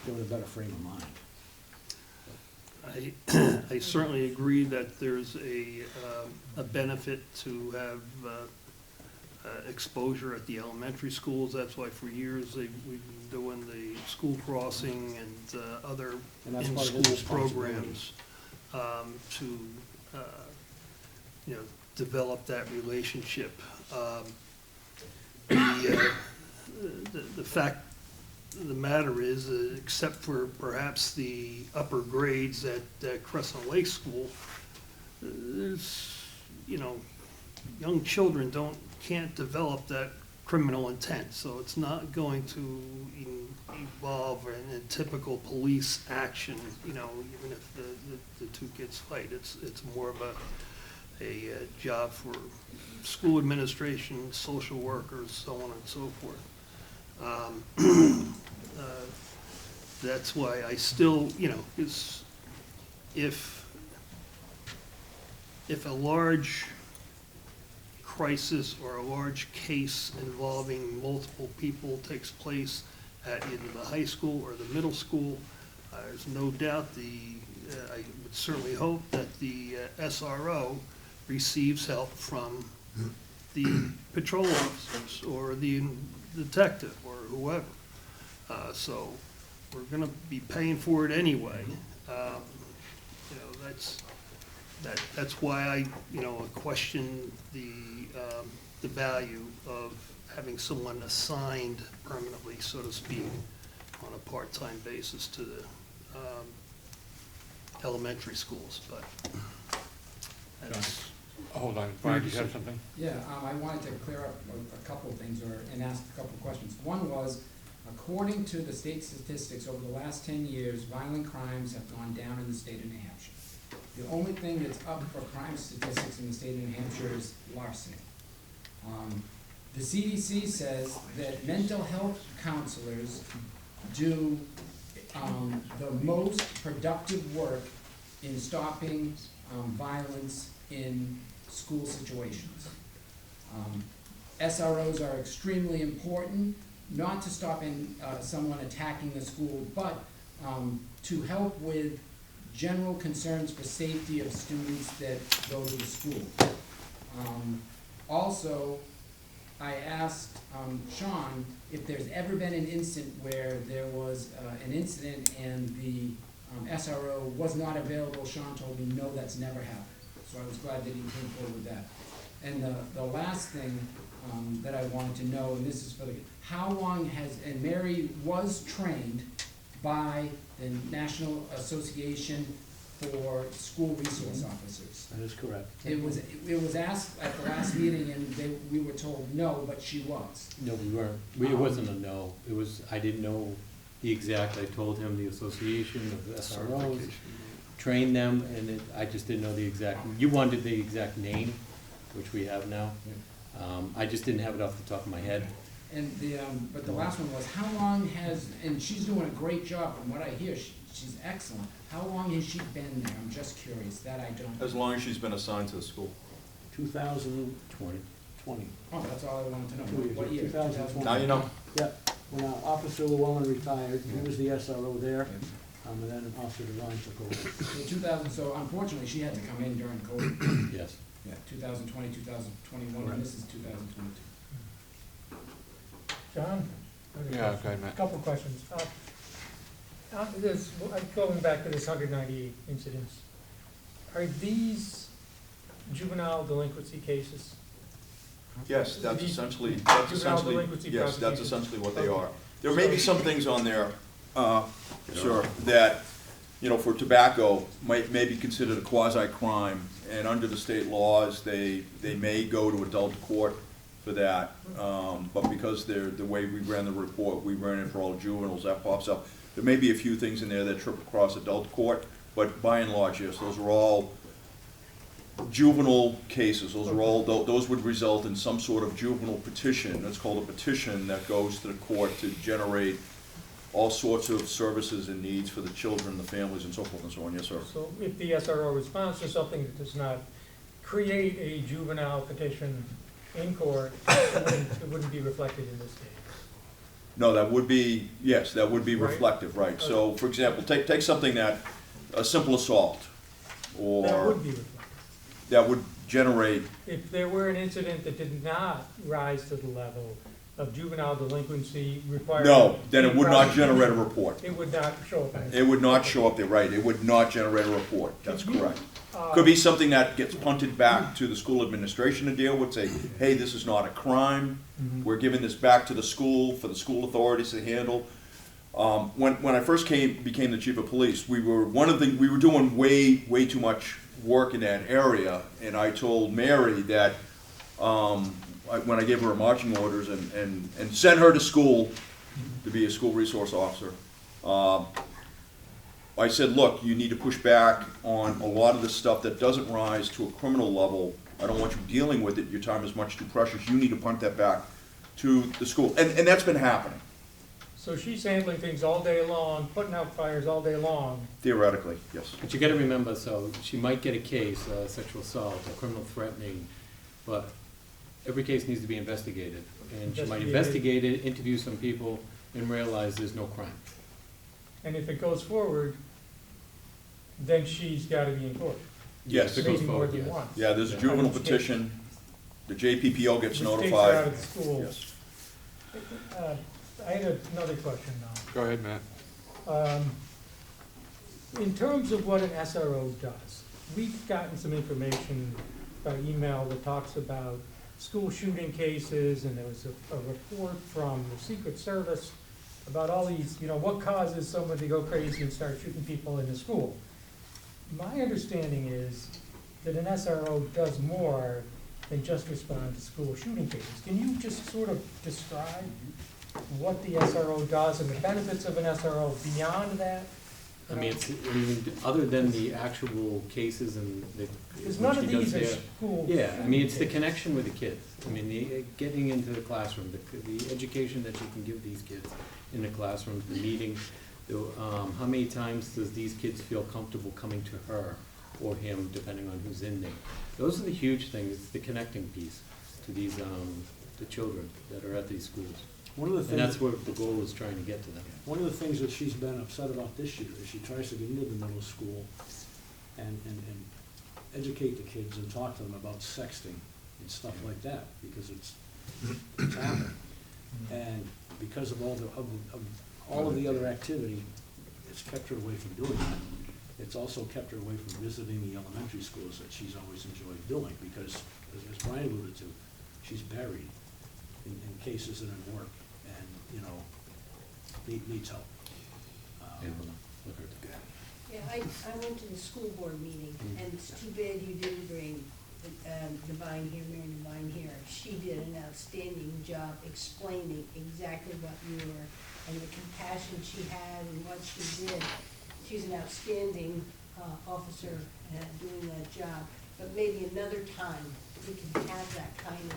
S5: they're in a better frame of mind.
S6: I certainly agree that there's a benefit to have exposure at the elementary schools. That's why for years we've been doing the school crossing and other in-school programs to develop that relationship. The fact of the matter is, except for perhaps the upper grades at Crescent Lake School, there's, young children can't develop that criminal intent, so it's not going to evolve in a typical police action, even if the 2 kids fight. It's more of a job for school administration, social workers, so on and so forth. That's why I still, if a large crisis or a large case involving multiple people takes place at either the high school or the middle school, there's no doubt I would certainly hope that the SRO receives help from the patrol officers or the detective or whoever. So we're gonna be paying for it anyway. That's why I question the value of having someone assigned permanently, so to speak, on a part-time basis to the elementary schools, but that's.
S1: Hold on, Brian, do you have something?
S10: Yeah, I wanted to clear up a couple of things and ask a couple of questions. One was, According to the state statistics, over the last 10 years, violent crimes have gone down in the state of New Hampshire. The only thing that's up for crime statistics in the state of New Hampshire is larceny. The CDC says that mental health counselors do the most productive work in stopping violence in school situations. SROs are extremely important, not to stop someone attacking the school, but to help with general concerns for safety of students that go to the school. Also, I asked Sean if there's ever been an incident where there was an incident and the SRO was not available. Sean told me, no, that's never happened. So I was glad that he came forward with that. And the last thing that I wanted to know, and this is for the, how long has, and Mary was trained by the National Association for School Resource Officers.
S5: That is correct.
S10: It was asked at the last meeting, and we were told no, but she was.
S12: No, we weren't. It wasn't a no. It was, I didn't know the exact, I told him the association of the SROs, trained them, and I just didn't know the exact, you wanted the exact name, which we have now. I just didn't have it off the top of my head.
S10: And but the last one was, how long has, and she's doing a great job from what I hear, she's excellent. How long has she been there? I'm just curious, that I don't.
S4: As long as she's been assigned to the school.
S5: 2020.
S10: Oh, that's all I wanted to know.
S5: 2 years,
S10: What year?
S5: 2020.
S4: Now you know.
S5: Yeah, when Officer Llewellyn retired, he was the SRO there, and then Officer Devine took over.
S10: So 2000, so unfortunately, she had to come in during COVID.
S5: Yes.
S10: Yeah, 2020, 2021, and this is 2022.
S7: John?
S1: Yeah, go ahead, Matt.
S7: Couple questions. Going back to this 198 incidents, are these juvenile delinquency cases?
S4: Yes, that's
S7: These
S4: essentially,
S7: juvenile delinquency
S4: yes, that's
S7: prosecutions?
S4: essentially what they
S7: Okay.
S4: are. There may be some things on there, sir, that, you know, for tobacco, may be considered a quasi-crime, and under the state laws, they may go to adult court for that, but because the way we ran the report, we ran it for all juveniles, that pops up. There may be a few things in there that trip across adult court, but by and large, yes, those are all juvenile cases. Those are all, those would result in some sort of juvenile petition. That's called a petition that goes to the court to generate all sorts of services and needs for the children, the families, and so forth and so on. Yes, sir.
S7: So if the SRO responds to something that does not create a juvenile petition in court, it wouldn't be reflected in this case?
S4: No, that would be, yes, that would be
S7: Right.
S4: reflective, right. So, for example, take something that, a simple assault,
S7: That
S4: or
S7: would be reflected.
S4: that would generate,
S7: If there were an incident that did not rise to the level of juvenile delinquency requiring.
S4: no, then it would not generate a report.
S7: It would not show up. in
S4: It would not show up there, right, it would not generate a report, that's
S7: Could you,
S4: correct. Could be something that gets punted back to the school administration to deal with, say, hey, this is not a crime, we're giving this back to the school, for the school authorities to handle. When I first became the chief of police, we were doing way too much work in that area, and I told Mary that, when I gave her marching orders and sent her to school to be a school resource officer, I said, look, you need to push back on a lot of the stuff that doesn't rise to a criminal level. I don't want you dealing with it, your time is much too precious, you need to punt that back to the school, and that's been happening,
S7: So she's handling things all day long, putting out fires all day long.
S4: theoretically, yes.
S12: But you gotta remember, so she might get a case, sexual assault or criminal threatening, but every case needs to be investigated. And she might investigate it, interview some people, and realize there's no crime.
S7: And if it goes forward, then she's gotta be in court.
S4: Yes,
S12: If it goes
S7: Maybe more
S12: forward,
S7: than
S12: yes.
S7: once.
S4: yeah, there's a juvenile petition, the JPPO gets
S7: Which takes her out
S4: notified.
S7: of the school.
S4: Yes.
S7: I had another question now.
S1: Go ahead, Matt.
S7: In terms of what an SRO does, we've gotten some information by email that talks about school shooting cases, and there was a report from the Secret Service about all these, what causes someone to go crazy and start shooting people in the school. My understanding is that an SRO does more than just respond to school shooting cases. Can you just sort of describe what the SRO does and the benefits of an SRO beyond that?
S12: I mean, other than the actual cases and the.
S7: Because
S12: what
S7: none of
S12: she does
S7: these are
S12: there.
S7: school.
S12: Yeah, I mean, it's the connection with the kids. I mean, getting into the classroom, the education that you can give these kids in the classrooms, the meeting. How many times does these kids feel comfortable coming to her or him, depending on who's in there? Those are the huge things, it's the connecting piece to these, the children that are at these schools.
S5: One of the
S12: And
S5: things,
S12: that's what the goal is trying to get to them.
S5: one of the things that she's been upset about this year is she tries to get into the middle school and educate the kids and talk to them about sexting and stuff like that, because it's happening. And because of all of the other activity, it's kept her away from doing that. It's also kept her away from visiting the elementary schools that she's always enjoyed doing, because, as Brian alluded to, she's buried in cases that are work and, you know, needs help.
S11: Yeah, I went to the school board meeting, and it's too bad you didn't bring Divine here, Mary Divine here. She did an outstanding job explaining exactly what you were, and the compassion she had and what she did. She's an outstanding officer doing that job, but maybe another time we can have that kind of,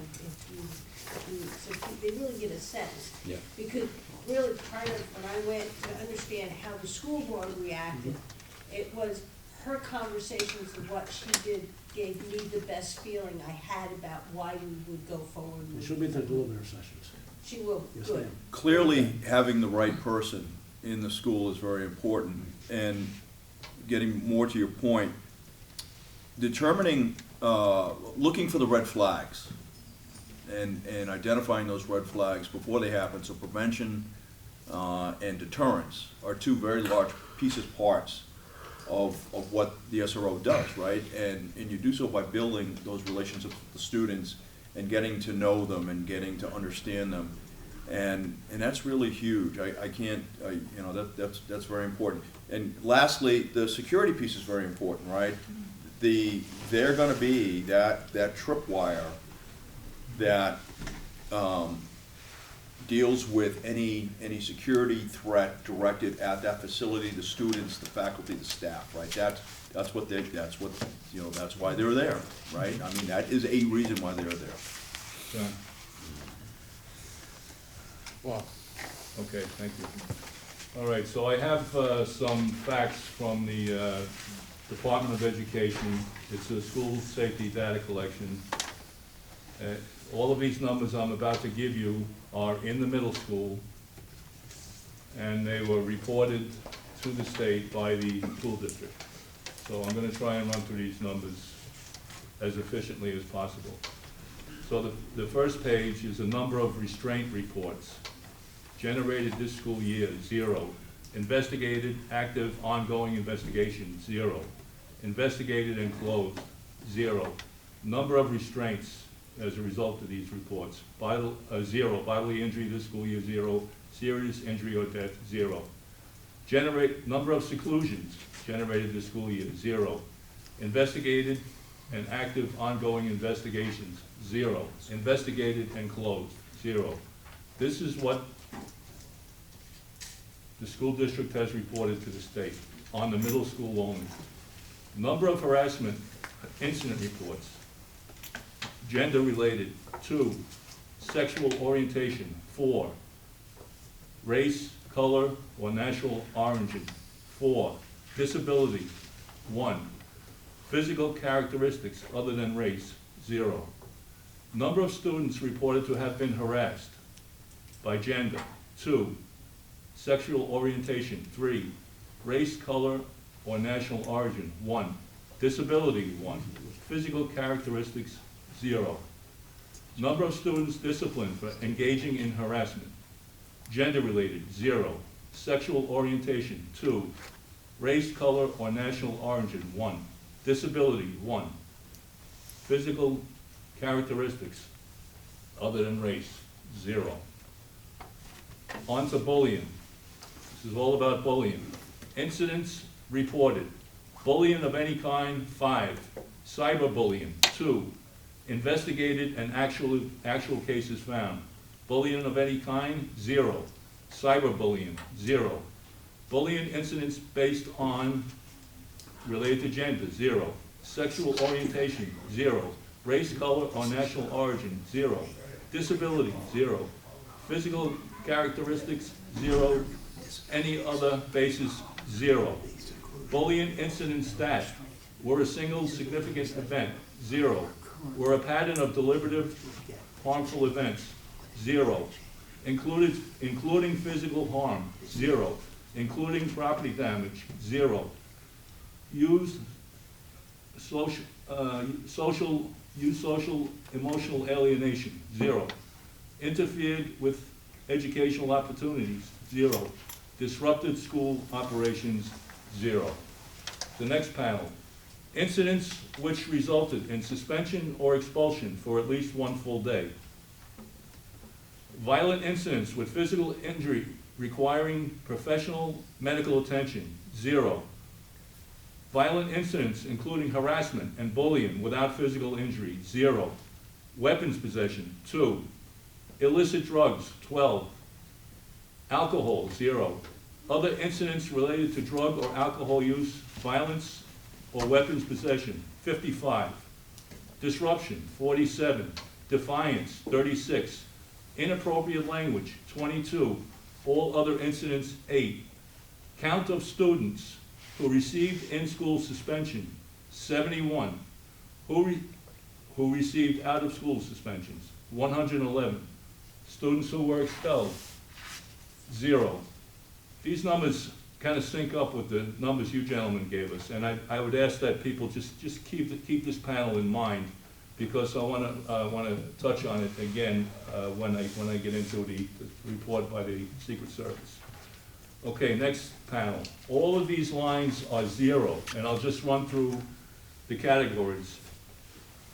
S11: so they really get a sense.
S12: Yeah.
S11: Because really part of, when I went to understand how the school board reacted, it was her conversations and what she did gave me the best feeling I had about why we would go forward with it.
S5: She'll be at the deliberative sessions.
S11: She will,
S5: Yes,
S11: good.
S5: ma'am.
S4: Clearly, having the right person in the school is very important, and getting more to your point, determining, looking for the red flags and identifying those red flags before they happen, so prevention and deterrence are two very large parts of what the SRO does, right? And you do so by building those relationships with the students and getting to know them and getting to understand them. And that's really huge. I can't, you know, that's very important. And lastly, the security piece is very important, right? They're gonna be that tripwire that deals with any security threat directed at that facility, the students, the faculty, the staff, right? That's what, you know, that's why they're there, right? I mean, that is a reason why they're there.
S14: John?
S1: Well,
S14: Okay, thank you. All right, so I have some facts from the Department of Education. It's a school safety data collection. All of these numbers I'm about to give you are in the middle school, and they were reported to the state by the school district. So I'm gonna try and run through these numbers as efficiently as possible. So the first page is a number of restraint reports generated this school year, 0. Investigated, active, ongoing investigation, 0. Investigated and closed, 0. Number of restraints as a result of these reports, 0. Bodily injury this school year, 0. Serious injury or death, 0. Number of seclusions generated this school year, 0. Investigated and active ongoing investigations, 0. Investigated and closed, 0. This is what the school district has reported to the state on the middle school only. Number of harassment incident reports, gender-related, 2. Sexual orientation, 4. Race, color, or national origin, 4. Disability, 1. Physical characteristics other than race, 0. Number of students reported to have been harassed by gender, 2. Sexual orientation, 3. Race, color, or national origin, 1. Disability, 1. Physical characteristics, 0. Number of students disciplined for engaging in harassment. Gender-related, 0. Sexual orientation, 2. Race, color, or national origin, 1. Disability, 1. Physical characteristics other than race, 0. On to bullying. This is all about bullying. Incidents reported. Bullying of any kind, 5. Cyberbullying, 2. Investigated and actual cases found, Bullying of any kind, 0. Cyberbullying, 0. Bullying incidents based on related to gender, 0. Sexual orientation, 0. Race, color, or national origin, 0. Disability, 0. Physical characteristics, 0. Any other basis, 0. Bullying incident stat, were a single significant event, 0. Were a pattern of deliberative harmful events, 0. Including physical harm, 0. Including property damage, 0. Used social emotional alienation, 0. Interfered with educational opportunities, 0. Disrupted school operations, 0. The next panel, incidents which resulted in suspension or expulsion for at least 1 full day. Violent incidents with physical injury requiring professional medical attention, 0. Violent incidents including harassment and bullying without physical injury, 0. Weapons possession, 2. Illicit drugs, 12. Alcohol, 0. Other incidents related to drug or alcohol use, violence, or weapons possession, 55. Disruption, 47. Defiance, 36. Inappropriate language, 22. All other incidents, 8. Count of students who received in-school suspension, 71. Who received out-of-school suspensions, 111. Students who were expelled, 0. These numbers kind of sync up with the numbers you gentlemen gave us, and I would ask that people just keep this panel in mind, because I want to touch on it again when I get into the report by the Secret Service. Okay, next panel. All of these lines are 0, and I'll just run through the categories.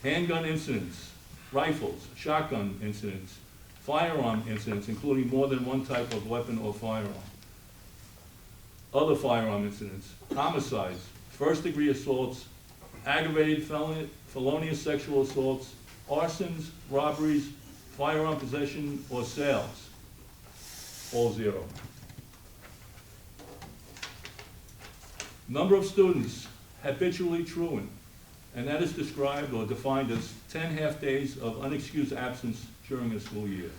S14: Handgun incidents, rifles, shotgun incidents, firearm incidents, including more than one type of weapon or firearm. Other firearm incidents, homicides, first-degree assaults, aggravated felonious sexual assaults, arsons, robberies, firearm possession or sales, all 0. Number of students habitually truant, and that is described or defined as 10 half-days of unexcused absence during a school year.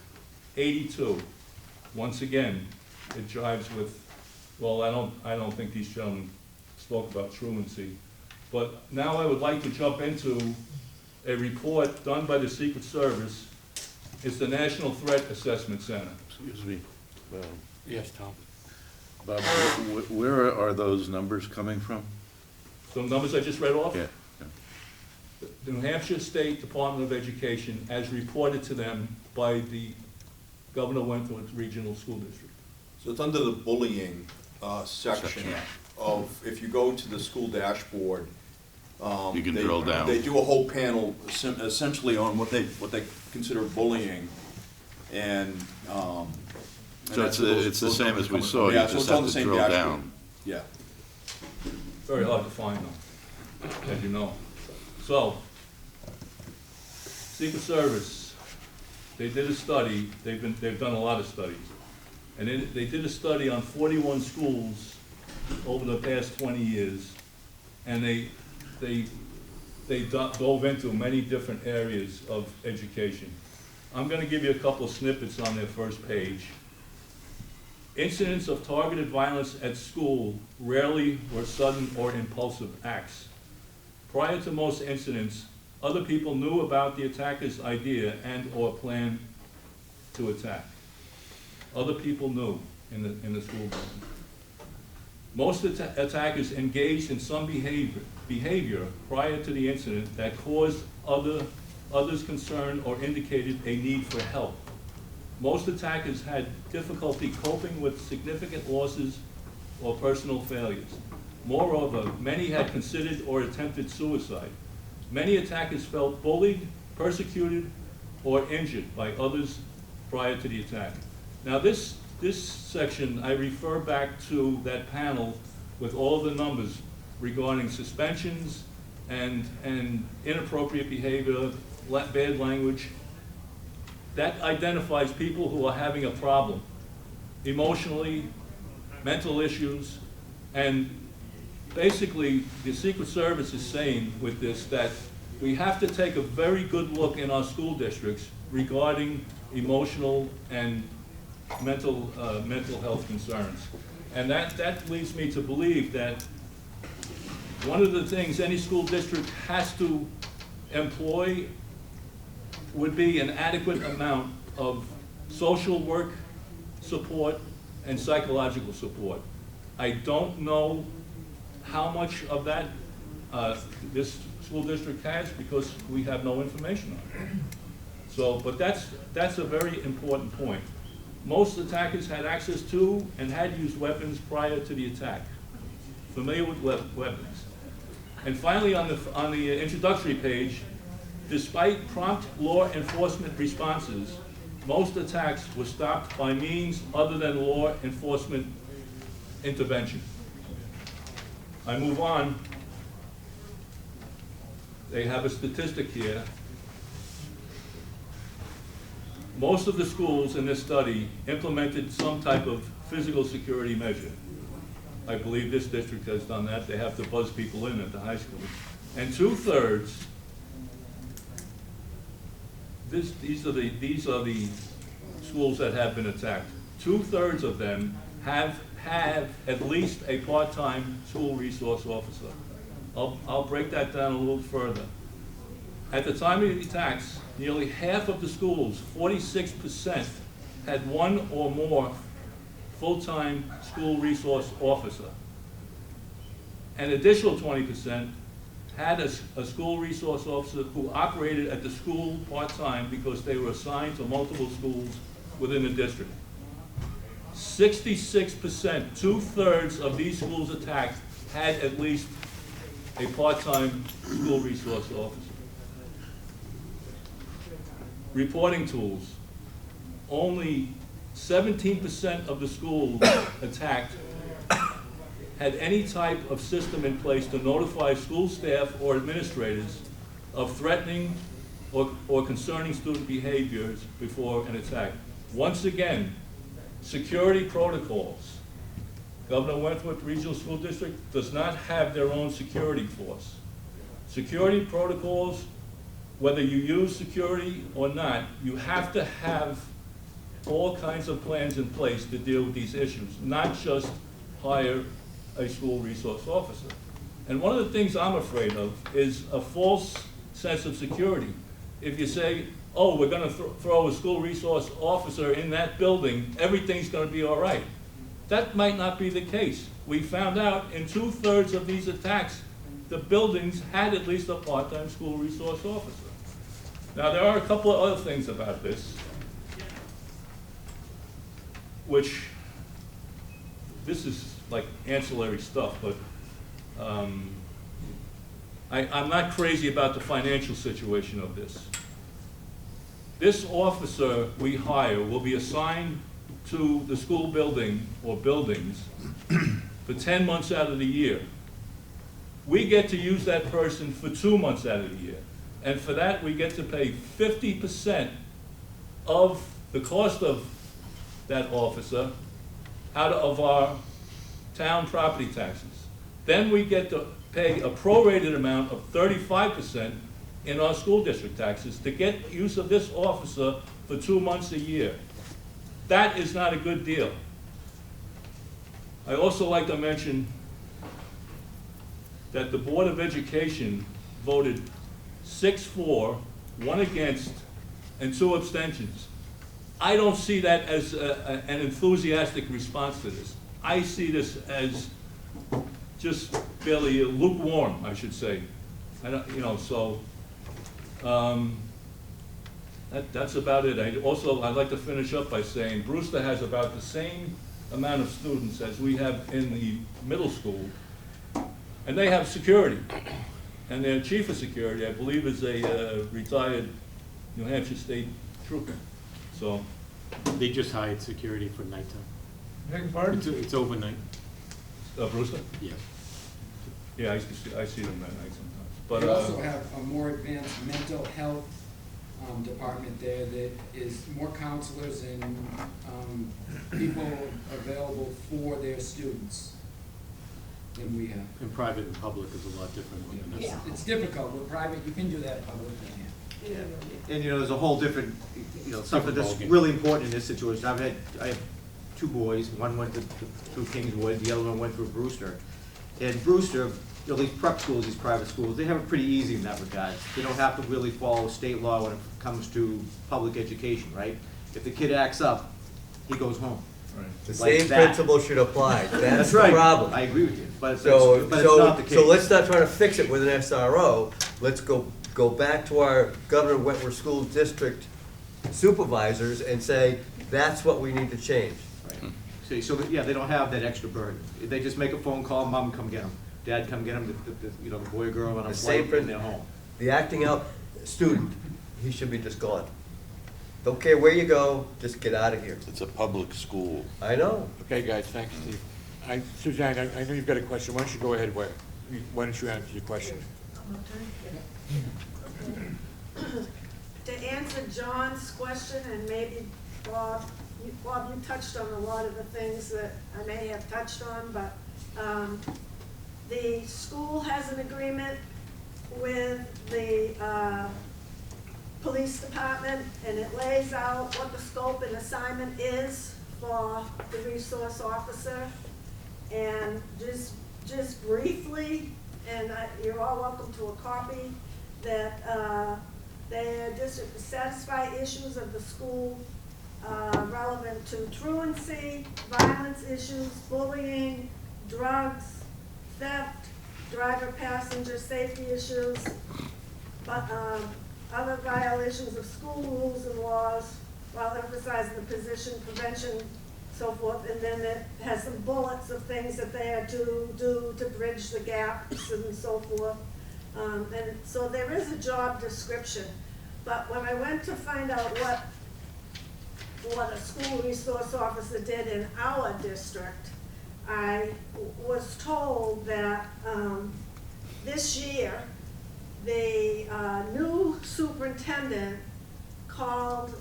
S14: 82. Once again, it jives with, well, I don't think these gentlemen spoke about truancy. But now I would like to jump into a report done by the Secret Service. It's the National Threat Assessment Center.
S9: Excuse me.
S1: Yes, Tom.
S9: Bob, where are those numbers coming from?
S14: So the numbers I just read off?
S9: Yeah.
S14: The New Hampshire State Department of Education, as reported to them by the Governor Wentworth Regional School District.
S4: So it's under the bullying section of, if you go to the school dashboard,
S9: You can drill down.
S4: They do a whole panel essentially on what they consider bullying, and
S9: So it's the same as we saw, you
S4: Yeah, so
S9: just
S4: it's on
S9: have
S4: the
S9: to
S4: same
S9: drill
S4: dashboard.
S9: down.
S4: Yeah.
S14: Very hard to find them, as you know. So, Secret Service, they did a study, they've done a lot of studies. And they did a study on 41 schools over the past 20 years, and they dove into many different areas of education. I'm gonna give you a couple of snippets on their first page. Incidents of targeted violence at school rarely were sudden or impulsive acts. Prior to most incidents, other people knew about the attacker's idea and/or plan to attack. Other people knew in the school building. Most attackers engaged in some behavior prior to the incident that caused others concern or indicated a need for help. Most attackers had difficulty coping with significant losses or personal failures. Moreover, many had considered or attempted suicide. Many attackers felt bullied, persecuted, or injured by others prior to the attack. Now this section, I refer back to that panel with all the numbers regarding suspensions and inappropriate behavior, bad language. that identifies people who are having a problem, emotionally, mental issues, and basically, the Secret Service is saying with this that we have to take a very good look in our school districts regarding emotional and mental health concerns. And that leads me to believe that one of the things any school district has to employ would be an adequate amount of social work support and psychological support. I don't know how much of that this school district has because we have no information on it. So, but that's a very important point. Most attackers had access to and had used weapons prior to the attack, familiar with weapons. And finally, on the introductory page, despite prompt law enforcement responses, most attacks were stopped by means other than law enforcement intervention. I move on. They have a statistic here. Most of the schools in this study implemented some type of physical security measure. I believe this district has done that. They have to buzz people in at the high school. And 2/3, these are the schools that have been attacked. 2/3 of them have at least a part-time school resource officer. I'll break that down a little further. At the time of the attacks, nearly half of the schools, 46%, had one or more full-time school resource officer. An additional 20% had a school resource officer who operated at the school part-time because they were assigned to multiple schools within the district. 66%, 2/3 of these schools attacked had at least a part-time school resource officer. Reporting tools. Only 17% of the schools attacked had any type of system in place to notify school staff or administrators of threatening or concerning student behaviors before an attack. Once again, security protocols. Governor Wentworth Regional School District does not have their own security force. Security protocols, whether you use security or not, you have to have all kinds of plans in place to deal with these issues, not just hire a school resource officer. And one of the things I'm afraid of is a false sense of security. If you say, oh, we're gonna throw a school resource officer in that building, everything's gonna be all right. That might not be the case. We found out in 2/3 of these attacks, the buildings had at least a part-time school resource officer. Now, there are a couple of other things about this, which, this is like ancillary stuff, but I'm not crazy about the financial situation of this. This officer we hire will be assigned to the school building or buildings for 10 months out of the year. We get to use that person for 2 months out of the year. And for that, we get to pay 50% of the cost of that officer out of our town property taxes. Then we get to pay a prorated amount of 35% in our school district taxes to get use of this officer for 2 months a year. That is not a good deal. I also like to mention that the Board of Education voted 6 for, 1 against, and 2 abstentions. I don't see that as an enthusiastic response to this. I see this as just fairly lukewarm, I should say. I don't, you know, so that's about it. I'd like to finish up by saying Brewster has about the same amount of students as we have in the middle school, and they have security. And their chief of security, I believe, is a retired New Hampshire State trooper. So
S12: They just hired security for nighttime.
S13: Beg pardon?
S12: It's overnight.
S14: Brewster?
S12: Yeah.
S14: Yeah, I see them at night sometimes. But
S10: They also have a more advanced mental health department there that is more counselors and people available for their students than we have.
S12: And private and public is a lot different. Than this.
S11: Yeah.
S10: It's difficult, with private, you can do that, public, you can't.
S15: And, you know, there's a whole different, you know, something that's really important in this situation. I have two boys, one went through Kingswood, the other one went through Brewster. And Brewster, you know, these prep schools, these private schools, they have it pretty easy in that regard. They don't have to really follow state law when it comes to public education, right? If the kid acts up, he goes home.
S3: The
S15: Like
S3: same
S15: that.
S3: principle should apply. That's the
S15: right.
S3: problem.
S15: I agree with you, but
S3: So,
S15: it's not the case.
S3: so let's not try to fix it with an SRO. Let's go back to our Governor Wentworth School District supervisors and say, that's what we need to change.
S15: Right. See, so, yeah, they don't have that extra burden. They just make a phone call, mom, come get them. Dad, come get them, you know, the boy or girl on a
S3: The same
S15: flight, and they're home.
S3: The acting out student, he should be just gone. Don't care where you go, just get out of here.
S9: It's a public school.
S3: I know.
S1: Okay, guys, thanks, Steve. Suzanne, I know you've got a question. Why don't you go ahead? Why don't you answer your question?
S16: To answer John's question, and maybe Bob, you touched on a lot of the things that I may have touched on, but the school has an agreement with the police department, and it lays out what the scope and assignment is for the resource officer. And just briefly, and you're all welcome to a copy, that their district to satisfy issues of the school relevant to truancy, violence issues, bullying, drugs, theft, driver-passenger safety issues, other violations of school rules and laws, while emphasizing the position, prevention, so forth. And then it has some bullets of things that they are to do to bridge the gaps and so forth. And so there is a job description. But when I went to find out what a school resource officer did in our district, I was told that this year, the new superintendent called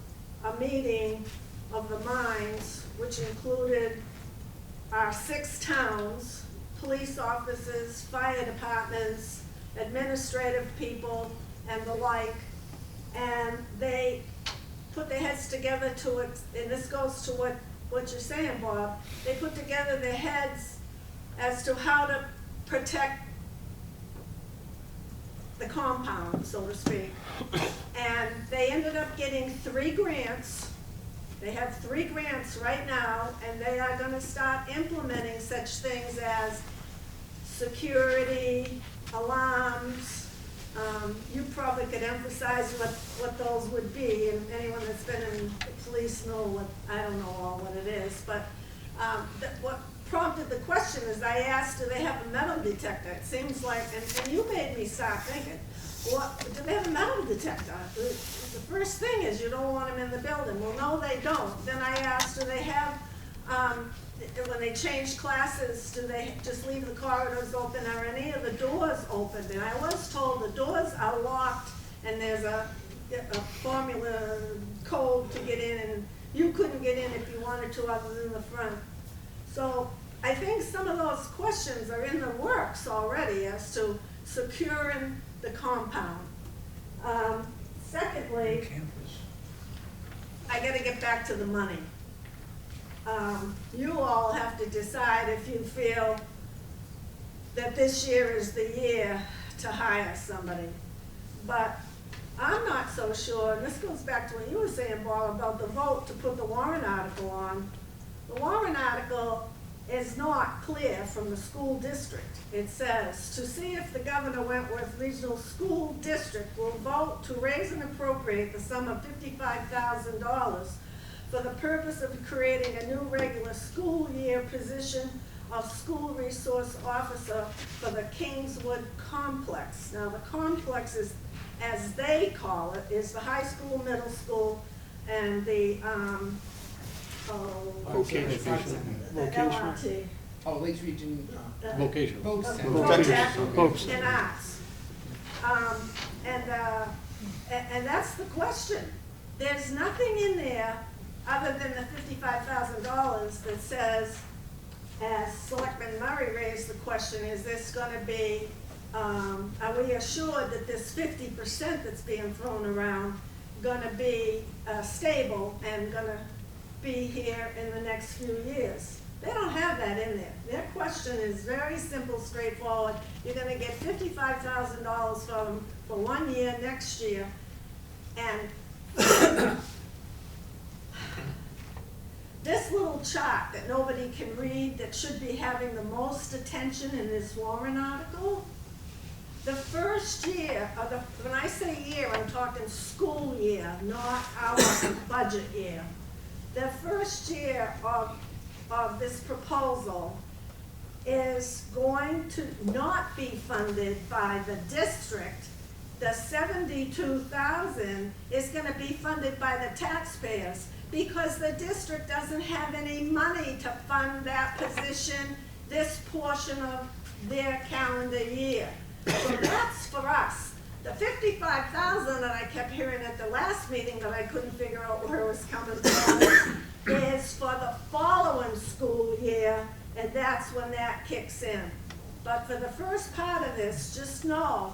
S16: a meeting of the minds, which included our 6 towns, police officers, fire departments, administrative people, and the like, and they put their heads together to it, and this goes to what you're saying, Bob. They put together their heads as to how to protect the compound, so to speak. And they ended up getting 3 grants. They have 3 grants right now, and they are gonna start implementing such things as security, alarms. You probably could emphasize what those would be, and anyone that's been in the police know what, I don't know all what it is, but what prompted the question is I asked, do they have a metal detector? It seems like, and you made me start thinking, do they have a metal detector? The first thing is you don't want them in the building. Well, no, they don't. Then I asked, do they have, when they change classes, do they just leave the corridors open? Are any of the doors open? And I was told the doors are locked and there's a formula code to get in, and you couldn't get in if you wanted to other than the front. So I think some of those questions are in the works already as to securing the compound. Secondly, I gotta get back to the money. You all have to decide if you feel that this year is the year to hire somebody. But I'm not so sure, and this goes back to what you were saying, Bob, about the vote to put the warrant article on. The warrant article is not clear from the school district. It says, to see if the Governor Wentworth Regional School District will vote to raise and appropriate the sum of $55,000 for the purpose of creating a new regular school year position of school resource officer for the Kingswood complex. Now, the complex is, as they call it, is the high school, middle school, and the LRT.
S10: Oh, Lakes Region,
S5: Vocational.
S10: Boat Center.
S16: Tech and arts. And that's the question. There's nothing in there other than the $55,000 that says, as Selectman Murray raised the question, is this gonna be, are we assured that this 50% that's being thrown around gonna be stable and gonna be here in the next few years? They don't have that in there. Their question is very simple, straightforward. You're gonna get $55,000 from them for 1 year next year. And this little chart that nobody can read, that should be having the most attention in this warrant article, the first year, when I say year, I'm talking school year, not our budget year. The first year of this proposal is going to not be funded by the district. The $72,000 is gonna be funded by the taxpayers, because the district doesn't have any money to fund that position, this portion of their calendar year. So that's for us. The $55,000 that I kept hearing at the last meeting that I couldn't figure out where it was coming from is for the following school year, and that's when that kicks in. But for the first part of this, just know,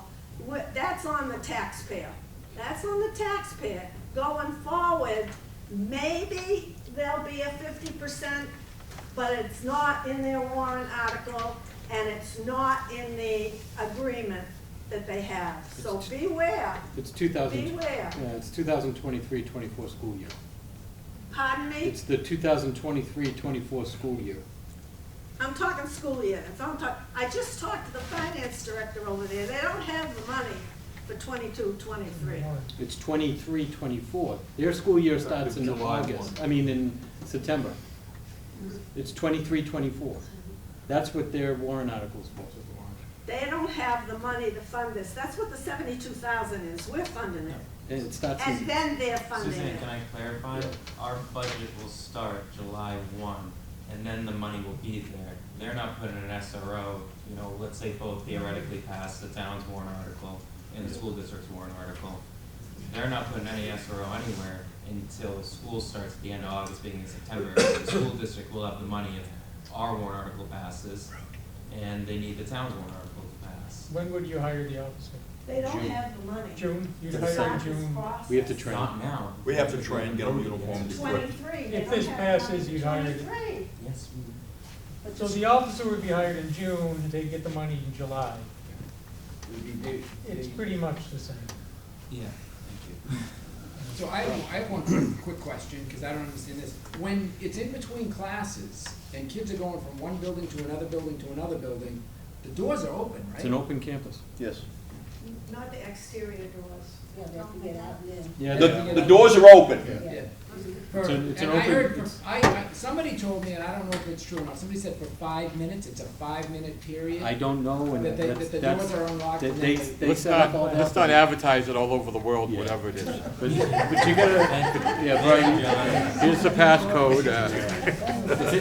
S16: that's on the taxpayer. That's on the taxpayer. Going forward, maybe there'll be a 50%, but it's not in their warrant article, and it's not in the agreement that they have. So beware.
S12: It's
S16: Beware.
S12: Yeah, it's 2023-24 school year.
S16: Pardon me?
S12: It's the 2023-24 school year.
S16: I'm talking school year. I just talked to the finance director over there. They don't have the money for 22-23.
S12: It's 23-24. Their school year starts in in September. It's 23-24. That's what their warrant article's for.
S16: They don't have the money to fund this. That's what the $72,000 is. We're funding it.
S12: And it starts
S16: And then they're funding
S17: Suzanne,
S16: it.
S17: can I clarify? Our budget will start July 1, and then the money will be there. They're not putting an SRO, let's say both theoretically pass the town's warrant article and the school district's warrant article. They're not putting any SRO anywhere until school starts at the end of August, beginning of September. The school district will have the money if our warrant article passes, and they need the town's warrant article to pass.
S7: When would you hire the officer?
S16: They don't
S12: June.
S16: have the money.
S7: June? You'd
S16: To
S7: hire
S16: start
S7: in
S16: this
S7: June?
S16: process.
S12: We have to train.
S17: Not now.
S4: We have to train, get them uniforms equipped.
S16: 23. They
S7: If
S16: don't
S7: this
S16: have
S7: passes,
S16: money.
S7: you'd hire it.
S16: 23.
S17: Yes,
S16: But
S7: So
S16: the-
S7: the officer would be hired in June, they get the money in July. It's pretty much the same.
S17: yeah, thank you.
S10: So I have one quick question, because I don't understand this. When it's in between classes and kids are going from one building to another building to another building, the doors are open, right?
S12: It's an open campus.
S4: Yes.
S16: Not the exterior doors.
S11: Yeah, they have to get out and in.
S12: Yeah,
S4: The doors are open.
S10: Yeah.
S12: It's an
S10: And I heard,
S12: open,
S10: somebody told me, and I don't know if it's true or not, somebody said for 5 minutes, it's a 5-minute period.
S12: I don't know, and
S10: That they-
S12: that's,
S10: that the doors are
S12: that's,
S10: unlocked and
S12: they
S10: then
S1: Let's
S12: set up all
S1: not,
S12: that.
S1: let's not advertise it all over the world,
S12: Yeah.
S1: whatever it is.
S12: But you gotta, yeah, Brian,
S1: Here's the passcode.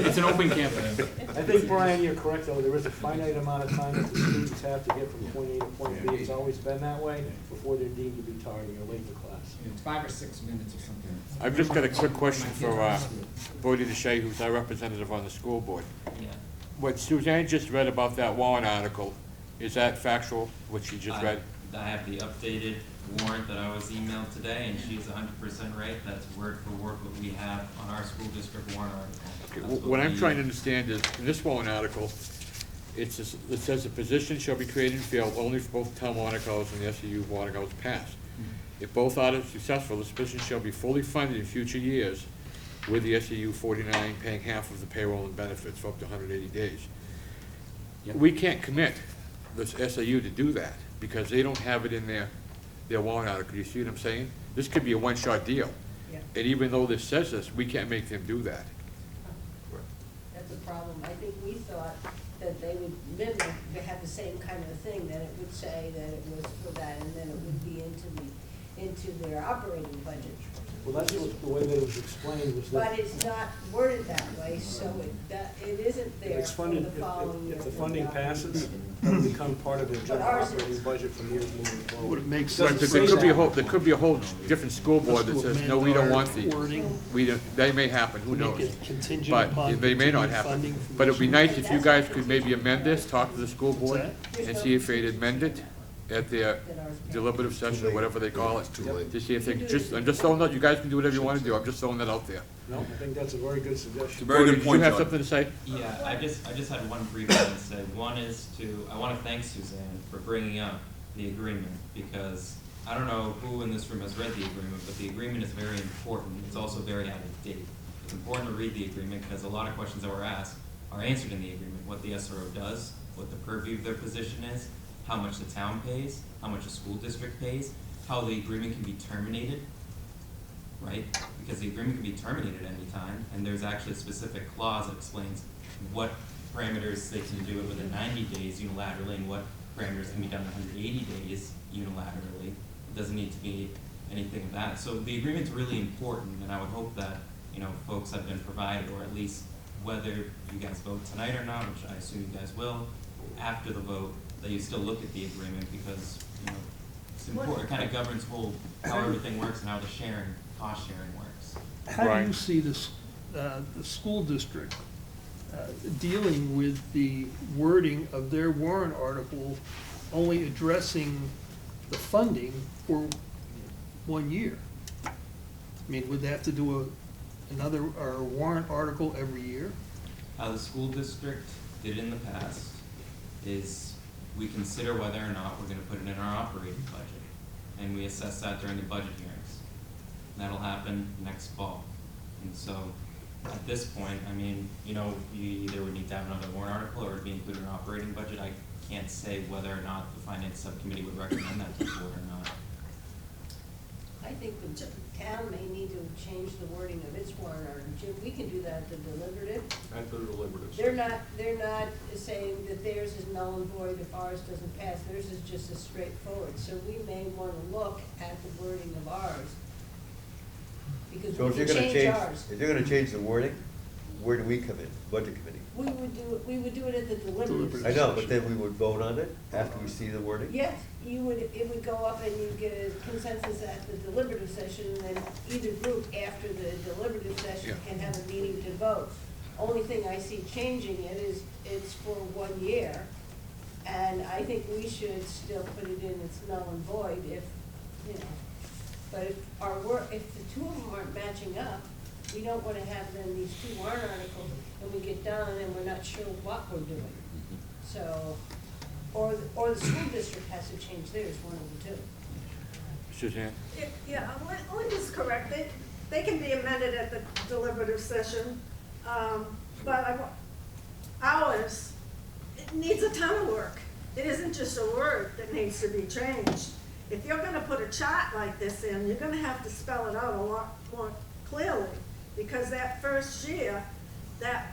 S12: it's an open campus.
S5: I think, Brian, you're correct, though, there is a finite amount of time that the students have to get from point A to point B. It's always been that way before they're deemed to be tardy or late to class.
S10: It's 5 or 6 minutes or something.
S1: I've just got a quick question for Bodie DeShay, who's our representative on the school board.
S17: Yeah.
S1: What Suzanne just read about that warrant article, is that factual, what she just read?
S17: I have the updated warrant that I was emailed today, and she's 100% right. That's word for word what we have on our school district warrant article.
S1: Okay,
S17: That's
S1: what I'm
S17: we-
S1: trying to understand is, in this warrant article, it says the position shall be created and filled only for both town warrant articles and the SAU warrant articles passed. If both articles are successful, this position shall be fully funded in future years with the SAU 49 paying half of the payroll and benefits for up to 180 days.
S12: Yep.
S1: We can't commit this SAU to do that because they don't have it in their warrant article. You see what I'm saying? This could be a one-shot deal.
S11: Yeah.
S1: And even though this says this, we can't make them do that.
S11: That's a problem. I think we thought that they would mimic, they have the same kind of thing, that it would say that it was for that, and then it would be into their operating budget.
S5: Well, that's what, the way that it was explained was that.
S11: But it's not worded that way, so it isn't
S5: If
S11: there
S5: it's
S11: for
S5: funded,
S11: the following year.
S5: if the funding passes, it'll become part of their general
S11: ours
S5: operating
S11: is.
S5: budget from years moving forward.
S6: Would it make
S1: Right,
S6: sense?
S1: but
S6: to
S1: there could be a whole different school board that says, no, we don't want these.
S6: Wording.
S1: That may happen, who
S6: Make
S1: knows?
S6: it contingent
S1: But
S6: upon
S1: they may not
S6: continued funding
S1: happen.
S6: from
S1: But it'd be
S6: this
S1: nice if you guys could maybe amend this, talk to the school board,
S6: What's
S1: and see if they'd amend it at their deliberative session, or whatever they call it. To see if they, I'm just throwing that, you guys can do whatever you wanna do, I'm just throwing that out there.
S5: No, I think that's a very good suggestion.
S4: Very good
S1: Did
S4: point,
S1: you have
S4: John.
S1: something to say?
S17: Yeah, I just had one brief thing to say. One is I wanna thank Suzanne for bringing up the agreement, because I don't know who in this room has read the agreement, but the agreement is very important. It's also very out of date. It's important to read the agreement, because a lot of questions that were asked are answered in the agreement. What the SRO does, what the purview of their position is, how much the town pays, how much the school district pays, how the agreement can be terminated, right? Because the agreement can be terminated any time, and there's actually a specific clause that explains what parameters they can do it within 90 days unilaterally, and what parameters can be done in 180 days unilaterally. It doesn't need to be anything of that. So the agreement's really important, and I would hope that, folks have been provided, or at least whether you guys vote tonight or not, which I assume you guys will, after the vote, that you still look at the agreement, because, it's important, it kind of governs how everything works and how the cost sharing works.
S6: How do you
S1: Brian?
S6: see this, the school district dealing with the wording of their warrant article only addressing the funding for 1 year? I mean, would they have to do another warrant article every year?
S17: How the school district did in the past is we consider whether or not we're gonna put it in our operating budget, and we assess that during the budget hearings. That'll happen next fall. And so, at this point, I mean, you either would need to have another warrant article or it'd be included in our operating budget. I can't say whether or not the finance subcommittee would recommend that to the board or not.
S11: I think the town may need to change the wording of its warrant article. Jim, we can do that at the deliberative.
S2: At the deliberative.
S11: They're not saying that theirs is null and void if ours doesn't pass. Theirs is just as straightforward. So we may want to look at the wording of ours. Because
S3: So
S11: we
S3: if you're
S11: can
S3: gonna
S11: change
S3: change,
S11: ours.
S3: if you're gonna change the wording, where do we come in? Budget committee?
S11: We would do it at the deliberative.
S3: I know, but then we would vote on it after we see the wording?
S11: Yes, it would go up and you'd get a consensus at the deliberative session, and then either group after the deliberative session can have a meeting to vote. Only thing I see changing it is it's for 1 year, and I think we should still put it in its null and void if, but if the two of them aren't matching up, we don't wanna have then these two warrant articles, and we get done and we're not sure what we're doing. So, or the school district has to change theirs, one of the two.
S1: Suzanne?
S16: Yeah, let me just correct it. They can be amended at the deliberative session, but ours, it needs a ton of work. It isn't just a word that needs to be changed. If you're gonna put a chart like this in, you're gonna have to spell it out a lot more clearly, because that first year,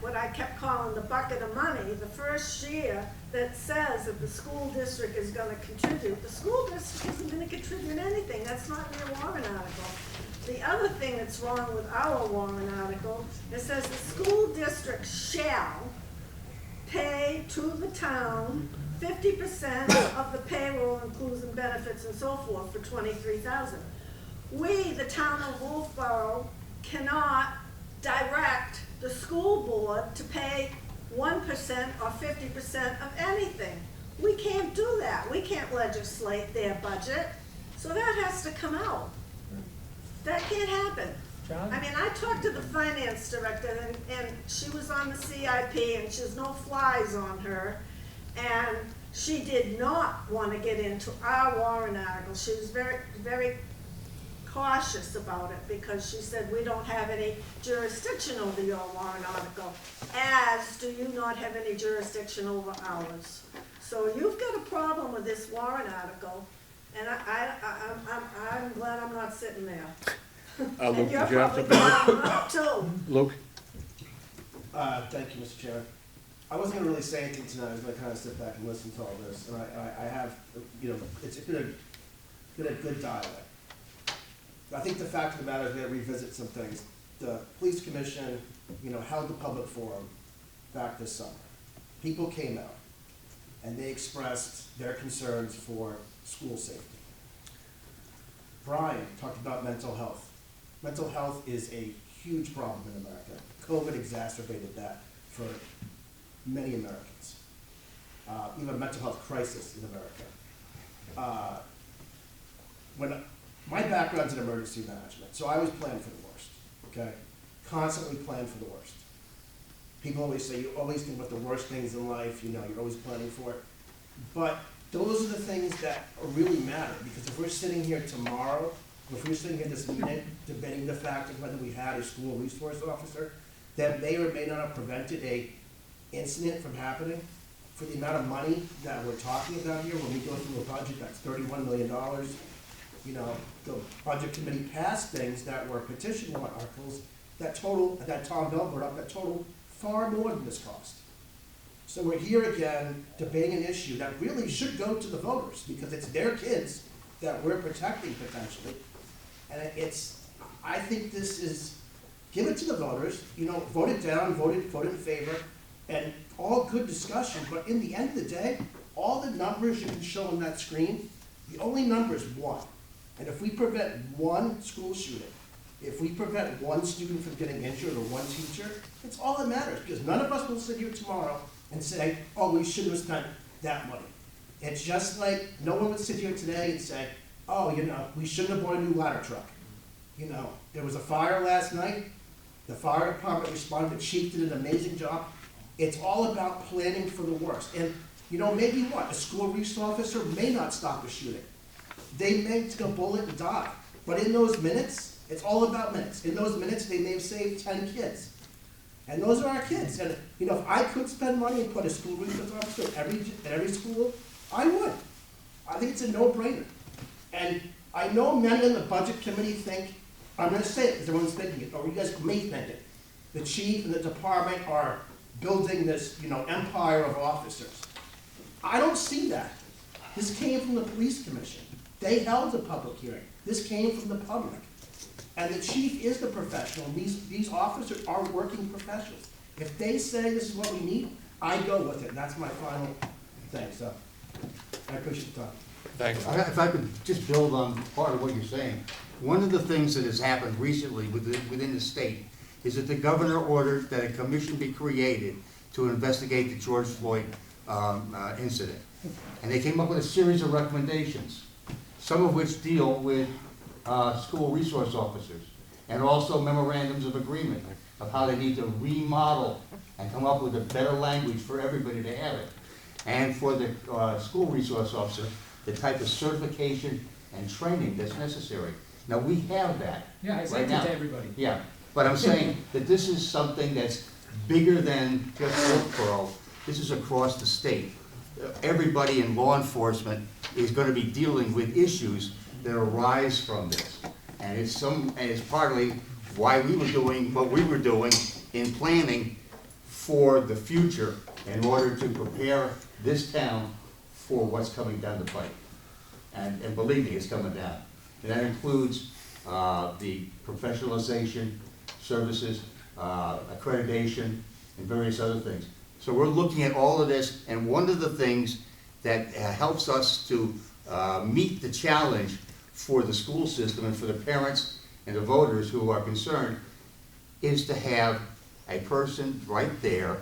S16: what I kept calling the bucket of money, the first year that says that the school district is gonna contribute, the school district isn't gonna contribute anything, that's not in your warrant article. The other thing that's wrong with our warrant article, it says the school district shall pay to the town 50% of the payroll, including benefits and so forth, for $23,000. We, the town of Wolfeboro, cannot direct the school board to pay 1% or 50% of anything. We can't do that. We can't legislate their budget. So that has to come out. That can't happen.
S7: John?
S16: I mean, I talked to the finance director, and she was on the CIP, and she has no flies on her. And she did not want to get into our warrant article. She was very, very cautious about it, because she said, we don't have any jurisdiction over your warrant article, as do you not have any jurisdiction over ours. So you've got a problem with this warrant article, and I'm glad I'm not sitting there.
S1: Luke,
S16: And you're
S1: did you have
S16: probably
S1: something?
S16: glad I'm not too.
S1: Luke?
S18: Thank you, Mr. Chair. I wasn't gonna really say anything tonight. I was gonna kind of sit back and listen to all this, and I have, it's been a good dialogue. I think the fact of the matter is we gotta revisit some things. The police commission, held the public forum back this summer. People came out and they expressed their concerns for school safety. Brian talked about mental health. Mental health is a huge problem in America. COVID exacerbated that for many Americans. Even a mental health crisis in America. My background's in emergency management, so I always plan for the worst, okay? Constantly plan for the worst. People always say you always think about the worst things in life, you're always planning for it. But those are the things that really matter, because if we're sitting here tomorrow, if we're sitting here this minute debating the fact of whether we had a school resource officer that may or may not have prevented a incident from happening, for the amount of money that we're talking about here, when we go through a budget that's $31 million, the budget committee passed things that were petition warrant articles that Tom Bell brought up, that total far more than this cost. So we're here again debating an issue that really should go to the voters, because it's their kids that we're protecting potentially. And I think this is, give it to the voters, vote it down, vote in favor, and all good discussion, but in the end of the day, all the numbers you can show on that screen, the only number is one. And if we prevent one school shooting, if we prevent one student from getting injured or one teacher, it's all that matters, because none of us will sit here tomorrow and say, oh, we shouldn't have spent that money. It's just like no one would sit here today and say, oh, we shouldn't have bought a new ladder truck. There was a fire last night, the fire department responded, the chief did an amazing job. It's all about planning for the worst. And maybe a school resource officer may not stop a shooting. They may take a bullet and die. But in those minutes, it's all about minutes. In those minutes, they may have saved 10 kids. And those are our kids. And if I could spend money and put a school resource officer at every school, I would. I think it's a no-brainer. And I know many in the budget committee think, I'm going to say it because everyone's thinking it, or you guys may think it. The chief and the department are building this, empire of officers. I don't see that. This came from the police commission. They held a public hearing. This came from the public. And the chief is the professional. These officers are working professionals. If they say this is what we need, I go with it. And that's my final thing. So I appreciate the time.
S1: Thanks.
S19: If I could just build on part of what you're saying. One of the things that has happened recently within the state is that the governor ordered that a commission be created to investigate the George Floyd incident. And they came up with a series of recommendations, some of which deal with school resource officers, and also memorandums of agreement of how they need to remodel and come up with a better language for everybody to have it. And for the school resource officer, the type of certification and training that's necessary. Now, we have that
S10: Yeah, I
S19: right
S10: sent it
S19: now.
S10: to everybody.
S19: Yeah, but I'm saying that this is something that's bigger than just Wolfeboro. This is across the state. Everybody in law enforcement is going to be dealing with issues that arise from this. And it's partly why we were doing what we were doing in planning for the future in order to prepare this town for what's coming down the pipe. And believe me, it's coming down. And that includes the professionalization services, accreditation, and various other things. So we're looking at all of this, and one of the things that helps us to meet the challenge for the school system and for the parents and the voters who are concerned is to have a person right there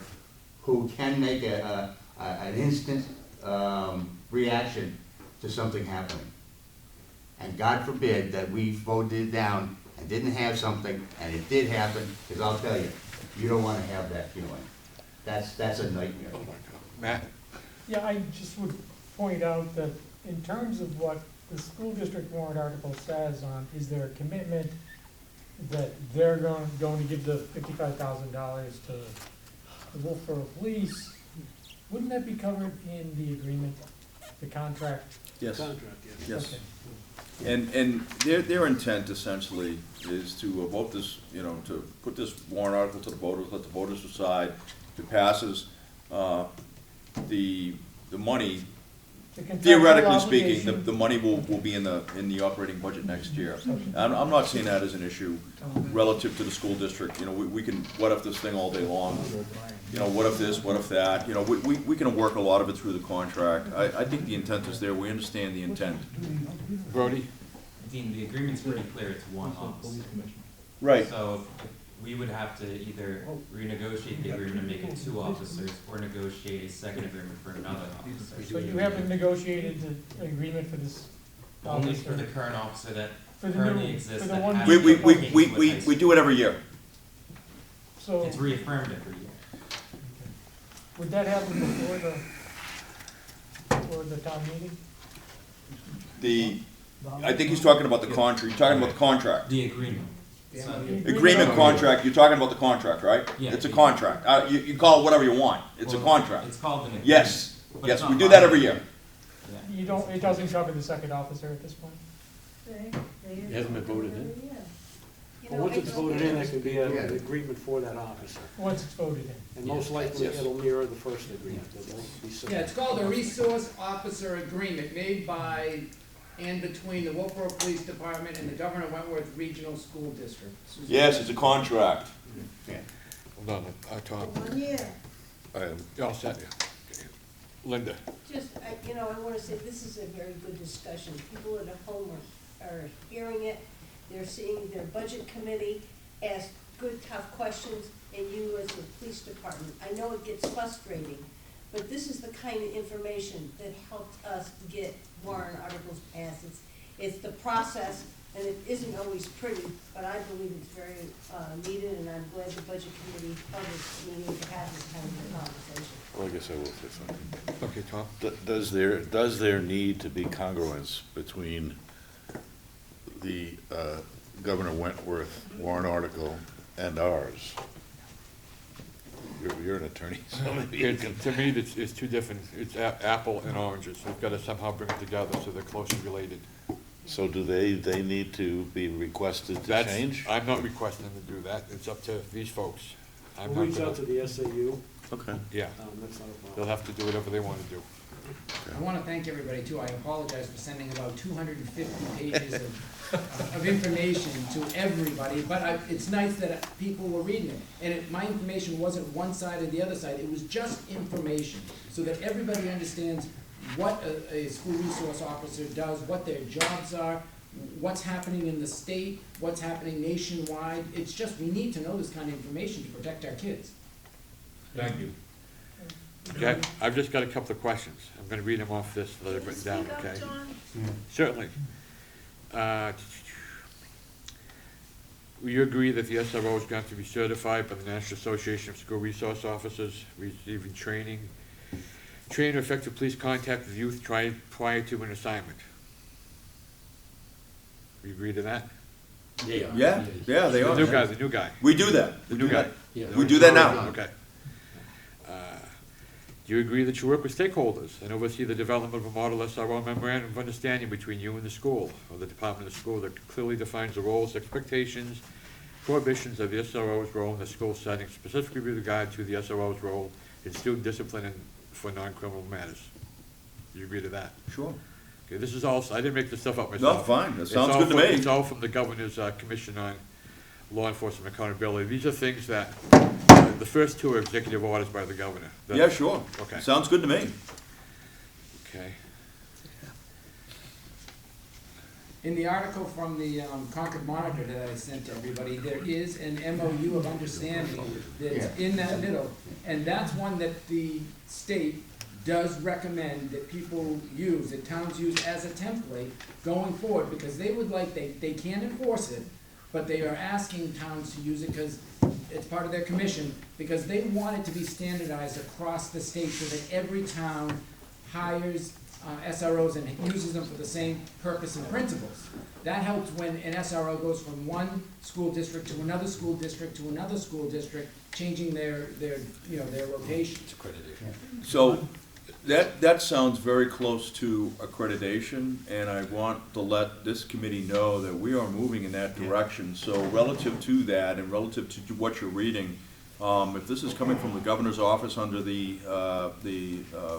S19: who can make an instant reaction to something happening. And God forbid that we voted it down and didn't have something, and it did happen, because I'll tell you, you don't want to have that feeling. That's a nightmare.
S1: Oh my God. Matt?
S7: Yeah, I just would point out that in terms of what the school district warrant article says on, is there a commitment that they're going to give the $55,000 to the Wolfeboro Police? Wouldn't that be covered in the agreement, the contract?
S4: Yes. Yes.
S7: Okay.
S4: And their intent essentially is to vote this, to put this warrant article to the voters, let the voters decide. If it passes, the money
S7: The contractual
S4: Theoretically speaking,
S7: obligation-
S4: the money will be in the operating budget next year. I'm not seeing that as an issue relative to the school district. You know, we can, what if this thing all day long? You know, what if this, what if that? You know, we can work a lot of it through the contract. I think the intent is there, we understand the intent.
S1: Brody?
S17: Dean, the agreement's pretty clear, it's one officer.
S4: Right.
S17: So we would have to either renegotiate the agreement and make it 2 officers, or negotiate a second agreement for another officer.
S7: So you haven't negotiated the agreement for this
S17: Only
S7: officer?
S17: for the current officer that
S7: For the
S17: currently
S7: new-
S17: exists.
S7: for the
S17: that
S7: one-
S17: has
S4: We
S17: the bookings with high
S4: we
S17: school.
S4: do it every year.
S7: So
S17: It's reaffirmed every year.
S7: would that happen before the town meeting?
S4: I think he's talking about the contract, you're talking about the contract.
S17: The agreement. So-
S4: Agreement, contract, you're talking about the contract, right?
S17: Yeah.
S4: It's a contract. You call it whatever you want. It's a
S17: Well,
S4: contract.
S17: It's called an agreement.
S4: Yes,
S17: but
S4: yes,
S17: it's
S4: we
S17: not
S4: do that every
S17: binding.
S4: year.
S17: Yeah.
S7: You don't, it doesn't cover the second officer at this point?
S5: It hasn't been voted in.
S11: You
S5: Well,
S11: know,
S5: once it's
S11: I-
S5: voted in, it can be an agreement for that officer.
S7: Once it's voted in.
S5: And most likely, it'll mirror the first agreement. It won't be similar.
S10: Yeah, it's called a resource officer agreement made by and between the Wolfeboro Police Department and the Governor Wentworth Regional School District.
S4: Yes, it's a contract.
S1: Hold on, Tom.
S11: 1 year.
S1: You're all set. Linda?
S11: Just, you know, I want to say, this is a very good discussion. People at home are hearing it, they're seeing their budget committee ask good, tough questions, and you as the police department. I know it gets frustrating, but this is the kind of information that helped us get warrant articles passed. It's the process, and it isn't always pretty, but I believe it's very needed, and I'm glad the budget committee held this meeting to have this kind of conversation.
S9: Well, I guess I will say something.
S1: Okay, Tom?
S9: Does there need to be congruence between the Governor Wentworth warrant article and ours? You're an attorney, so maybe you can.
S1: To me, it's two different, it's apple and oranges. We've got to somehow bring it together so they're closely related.
S9: So do they need to be requested to change?
S1: I'm not requesting to do that. It's up to these folks. I'm
S5: We'll
S1: not
S5: reach
S1: gonna-
S5: out to the SAU.
S9: Okay.
S1: Yeah,
S5: That's not a problem.
S1: they'll have to do whatever they want to do.
S10: I want to thank everybody too. I apologize for sending about 250 pages of information to everybody, but it's nice that people were reading it. And my information wasn't one side or the other side, it was just information, so that everybody understands what a school resource officer does, what their jobs are, what's happening in the state, what's happening nationwide. It's just, we need to know this kind of information to protect our kids.
S14: Thank you.
S1: Okay, I've just got a couple of questions. I'm going to read them off this that I've written down, okay? Certainly. Will you agree that the SRO is going to be certified by the National Association of School Resource Officers, receiving training to effective police contact with youth prior to an assignment? We agree to that?
S4: Yeah, they are.
S1: The new guy.
S4: We do that.
S1: The new guy.
S4: We do that now.
S1: Okay. Do you agree that you work with stakeholders and oversee the development of a model SRO memorandum of understanding between you and the school, or the Department of School, that clearly defines the roles, expectations, prohibitions of the SRO's role in the school setting, specifically with regard to the SRO's role in student discipline and for non-criminal matters? Do you agree to that?
S4: Sure.
S1: Okay, this is all, I didn't make this stuff up myself.
S4: No, fine. That
S1: It's
S4: sounds
S1: all
S4: good to
S1: from-
S4: me.
S1: It's all from the Governor's Commission on Law Enforcement Accountability. These are things that, the first two are executive orders by the governor.
S4: Yeah, sure.
S1: Okay.
S4: Sounds good to me.
S1: Okay.
S10: In the article from the Concord Monitor that I sent to everybody, there is an MOU of understanding that's in that middle, and that's one that the state does recommend that people use, that towns use as a template going forward, because they would like, they can't enforce it, but they are asking towns to use it because it's part of their commission, because they want it to be standardized across the state so that every town hires SROs and uses them for the same purpose and principles. That helps when an SRO goes from one school district to another school district to another school district, changing their location.
S4: So that sounds very close to accreditation, and I want to let this committee know that we are moving in that direction. So relative to that and relative to what you're reading, if this is coming from the governor's office under the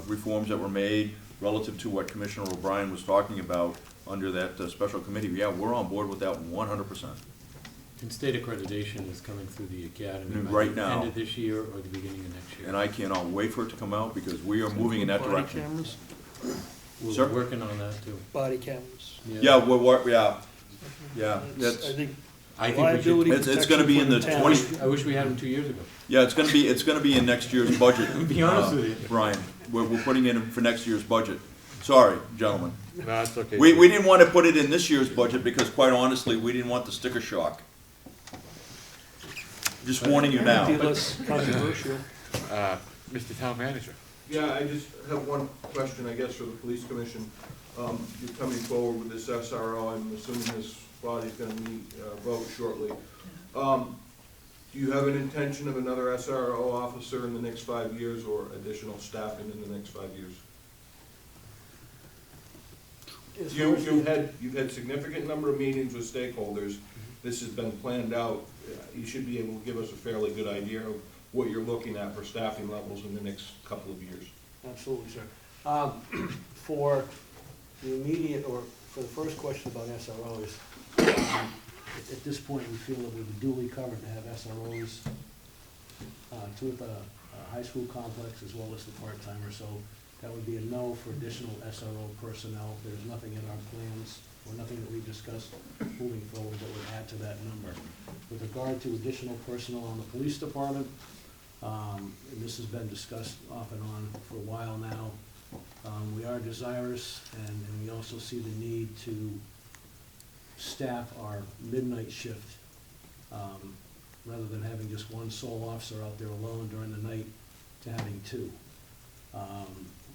S4: reforms that were made, relative to what Commissioner O'Brien was talking about under that special committee, yeah, we're on board with that 100%.
S12: And state accreditation is coming through the academy
S4: Right
S12: by the
S4: now.
S12: end of this year or the beginning of next year.
S4: And I cannot wait for it to come out because we are moving in that
S6: Body
S4: direction.
S6: cameras,
S4: Sir?
S12: We're working on that too.
S6: body cameras.
S4: Yeah, yeah,
S6: I
S4: that's,
S6: think
S12: I think we
S6: liability
S12: should,
S4: it's gonna be in the
S6: protection for
S4: 20
S6: town.
S12: I wish we had them 2 years ago.
S4: yeah, it's gonna be in next year's budget.
S12: To be honest with you.
S4: Brian, we're putting in for next year's budget. Sorry, gentlemen.
S1: No, that's okay.
S4: We didn't want to put it in this year's budget because quite honestly, we didn't want the sticker shock. Just warning you now.
S6: Be less controversial.
S1: Mr. Town Manager.
S20: Yeah, I just have one question, I guess, for the police commission. You're coming forward with this SRO, I'm assuming this body's gonna vote shortly. Do you have an intention of another SRO officer in the next 5 years or additional staffing in the next 5 years? You've had significant number of meetings with stakeholders. This has been planned out. You should be able to give us a fairly good idea of what you're looking at for staffing levels in the next couple of years.
S5: Absolutely, sir. For the immediate, or for the first question about SROs, at this point, we feel that we're duly covered to have SROs to the high school complex as well as the part-timer, so that would be a no for additional SRO personnel. There's nothing in our plans, or nothing that we've discussed moving forward that would add to that number. With regard to additional personnel on the police department, and this has been discussed off and on for a while now, we are desirous, and we also see the need to staff our midnight shift, rather than having just one sole officer out there alone during the night to having two.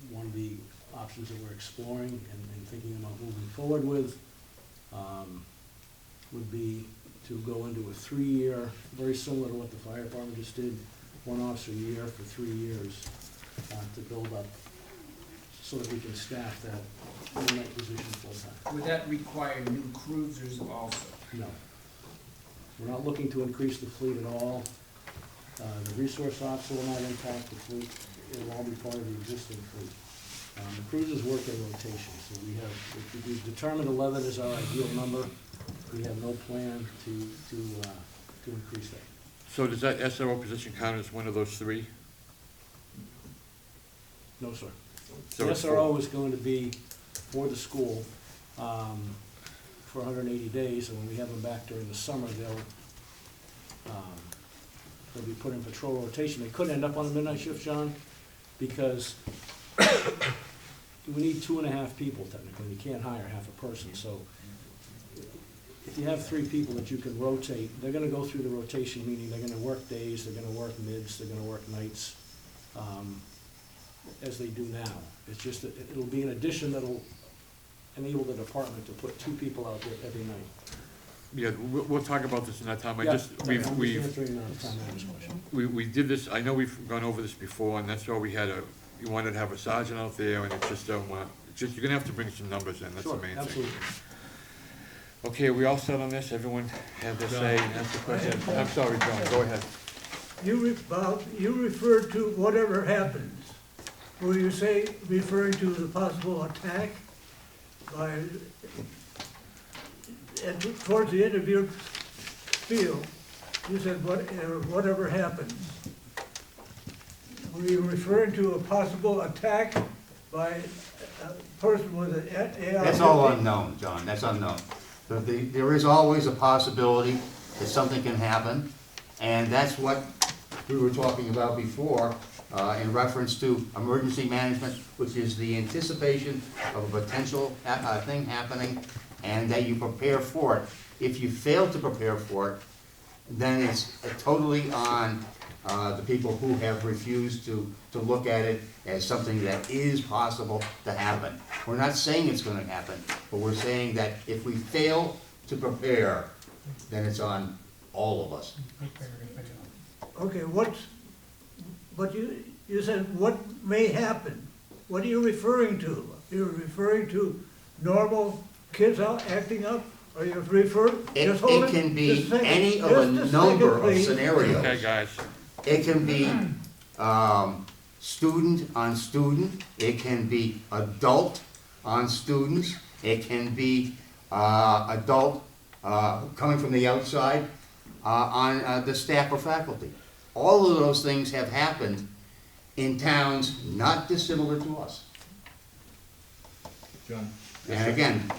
S5: One of the options that we're exploring and thinking about moving forward with would be to go into a 3-year, very similar to what the fire department just did, 1 officer a year for 3 years to build up so that we can staff that midnight position full-time.
S10: Would that require new cruisers also?
S5: No. We're not looking to increase the fleet at all. The resource officer will not impact the fleet. It will all be part of the existing fleet. The cruisers work in rotation, so we've determined 11 is our ideal number. We have no plan to increase that.
S1: So does that SRO position count as one of those 3?
S5: No, sir.
S1: So
S5: The
S1: it's
S5: SRO is going to be for the school for 180 days, and when we have them back during the summer, they'll be put in patrol rotation. They could end up on the midnight shift, John, because we need 2.5 people technically. You can't hire half a person, so if you have 3 people that you can rotate, they're gonna go through the rotation, meaning they're gonna work days, they're gonna work mids, they're gonna work nights, as they do now. It's just that it'll be an addition that'll enable the department to put 2 people out there every night.
S1: Yeah, we'll talk about this in that time.
S5: Yeah,
S1: I'm just
S5: answering town manager's question.
S1: we did this, I know we've gone over this before, and that's why you wanted to have a sergeant out there, and it just don't want, you're gonna have to bring some numbers in, that's the main thing.
S5: Absolutely.
S1: Okay, we all set on this? Everyone have their say and ask the question? I'm sorry, John, go ahead.
S13: Bob, you referred to whatever happens. Were you referring to the possible attack by, towards the end of your spiel, you said whatever happens. Were you referring to a possible attack by a person with an AR-15?
S19: That's all unknown, John, that's unknown. There is always a possibility that something can happen, and that's what we were talking about before in reference to emergency management, which is the anticipation of a potential thing happening and that you prepare for it. If you fail to prepare for it, then it's totally on the people who have refused to look at it as something that is possible to happen. We're not saying it's going to happen, but we're saying that if we fail to prepare, then it's on all of us.
S13: Okay, but you said what may happen. What are you referring to? You're referring to normal kids out acting up? Or you're referring?
S19: It can be any of a number of scenarios.
S1: Okay, guys.
S19: It can be student on student, it can be adult on students, it can be adult coming from the outside on the staff or faculty. All of those things have happened in towns not dissimilar to us.
S14: John?
S19: And again,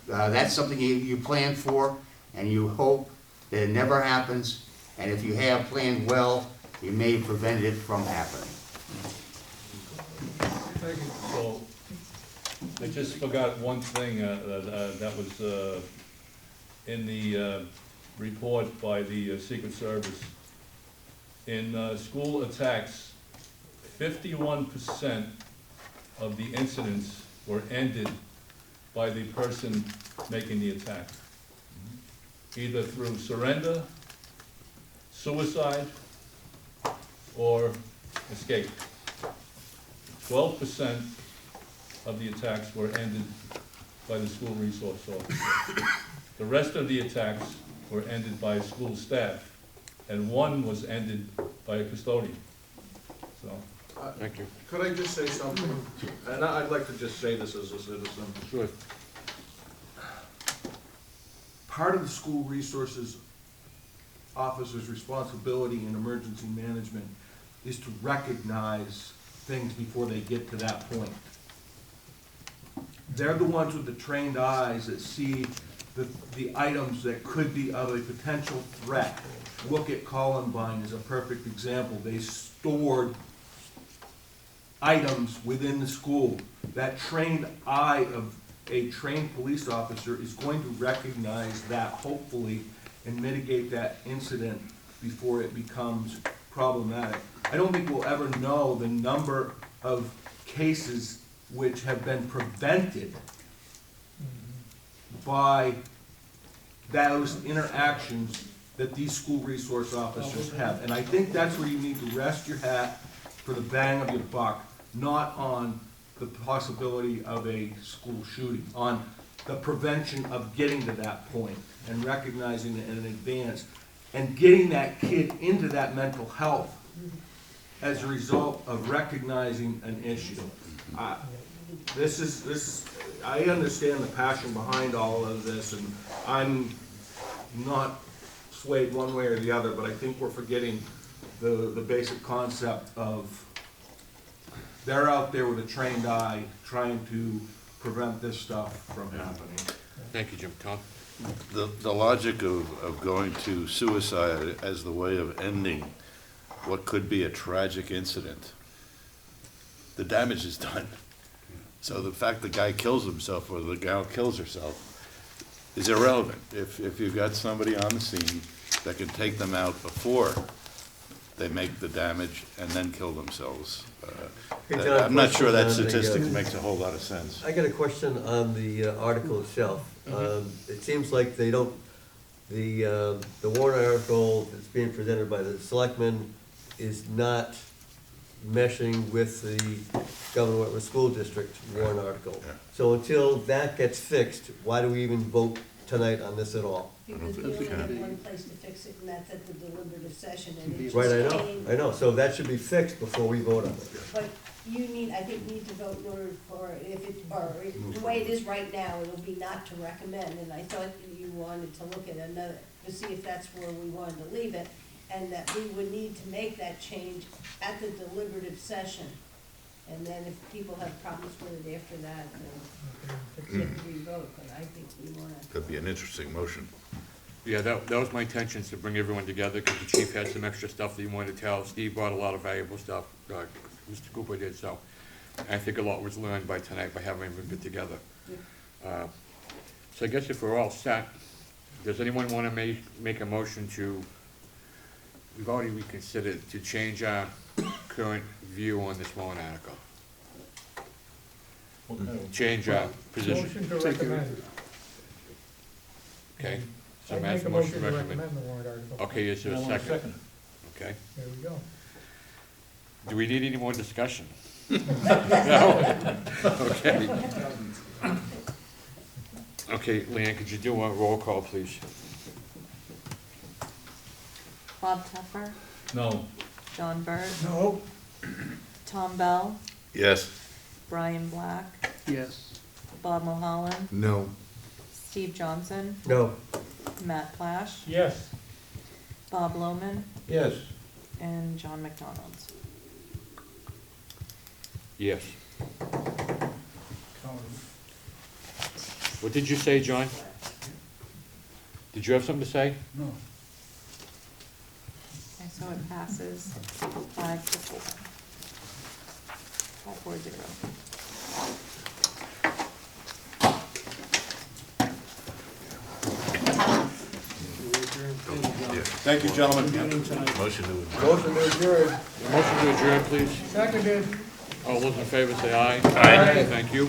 S19: that's something you plan for, and you hope that it never happens, and if you have planned well, you may prevent it from happening.
S14: So, I just forgot one thing that was in the report by the Secret Service. In school attacks, 51% of the incidents were ended by the person making the attack, either through surrender, suicide, or escape. 12% of the attacks were ended by the school resource officer. The rest of the attacks were ended by school staff, and one was ended by a custodian. So,
S1: Thank you.
S20: Could I just say something? And I'd like to just say this as a citizen.
S1: Sure.
S20: Part of the school resources officer's responsibility in emergency management is to recognize things before they get to that point. They're the ones with the trained eyes that see the items that could be of a potential threat. Look at Columbine as a perfect example. They stored items within the school. That trained eye of a trained police officer is going to recognize that, hopefully, and mitigate that incident before it becomes problematic. I don't think we'll ever know the number of cases which have been prevented by those interactions that these school resource officers have. And I think that's where you need to rest your hat for the bang of your buck, not on the possibility of a school shooting, on the prevention of getting to that point and recognizing it in advance and getting that kid into that mental health as a result of recognizing an issue. I understand the passion behind all of this, and I'm not swayed one way or the other, but I think we're forgetting the basic concept of they're out there with a trained eye trying to prevent this stuff from happening.
S1: Thank you, Jim. Tom?
S9: The logic of going to suicide as the way of ending what could be a tragic incident, the damage is done. So the fact the guy kills himself or the gal kills herself is irrelevant. If you've got somebody on the scene that can take them out before they make the damage and then kill themselves,
S3: Hey, John,
S9: I'm not sure that
S3: question on the,
S9: statistic makes a whole lot of sense.
S3: I got a question on the article itself. It seems like they don't, the warrant article that's being presented by the selectmen is not meshing with the Governor Whitman School District warrant article.
S9: Yeah.
S3: So until that gets fixed, why do we even vote tonight on this at all?
S11: Because we only have one place to fix it, and that's at the deliberative session, and it just
S3: Right,
S11: came.
S3: I know, so that should be fixed before we vote on it.
S11: But you need, I think, need to vote in order for, if it, or the way it is right now, it'll be not to recommend, and I thought you wanted to look at another, to see if that's where we wanted to leave it, and that we would need to make that change at the deliberative session. And then if people have problems with it after that, then it's a revote, but I think we wanna.
S9: Could be an interesting motion.
S1: Yeah, that was my intention, to bring everyone together, because the chief had some extra stuff that he wanted to tell. Steve brought a lot of valuable stuff, Mr. Cooper did, so I think a lot was learned by tonight by having everyone get together. So I guess if we're all set, does anyone want to make a motion to, we've already reconsidered, to change our current view on this warrant article? Change our position.
S7: Motion to recommend.
S1: Okay. So
S7: I'd
S1: Matt's
S7: make a
S1: motion
S7: motion to recommend the warrant article.
S1: Okay, is there a second? Okay.
S7: There we go.
S1: Do we need any more discussion? No? Okay. Okay, Leanne, could you do a roll call, please?
S8: Bob Tupper,
S14: no.
S8: John Byrd,
S13: No,
S8: Tom Bell,
S9: Yes.
S8: Brian Black,
S6: Yes.
S8: Bob Mulholland,
S9: No.
S8: Steve Johnson,
S3: No.
S8: Matt Plash,
S7: Yes.
S8: Bob Lohman,
S2: Yes.
S8: and John McDonald.
S1: Yes. What did you say, John? Did you have something to say?
S2: No.
S8: And so it passes 5-4. 5-4-0.
S4: Thank you, gentlemen.
S9: Motion to adjourn.
S3: Motion to adjourn.
S1: Motion to adjourn, please.
S7: Seconded.
S1: All those in favor say aye.
S9: Aye.
S1: Thank you.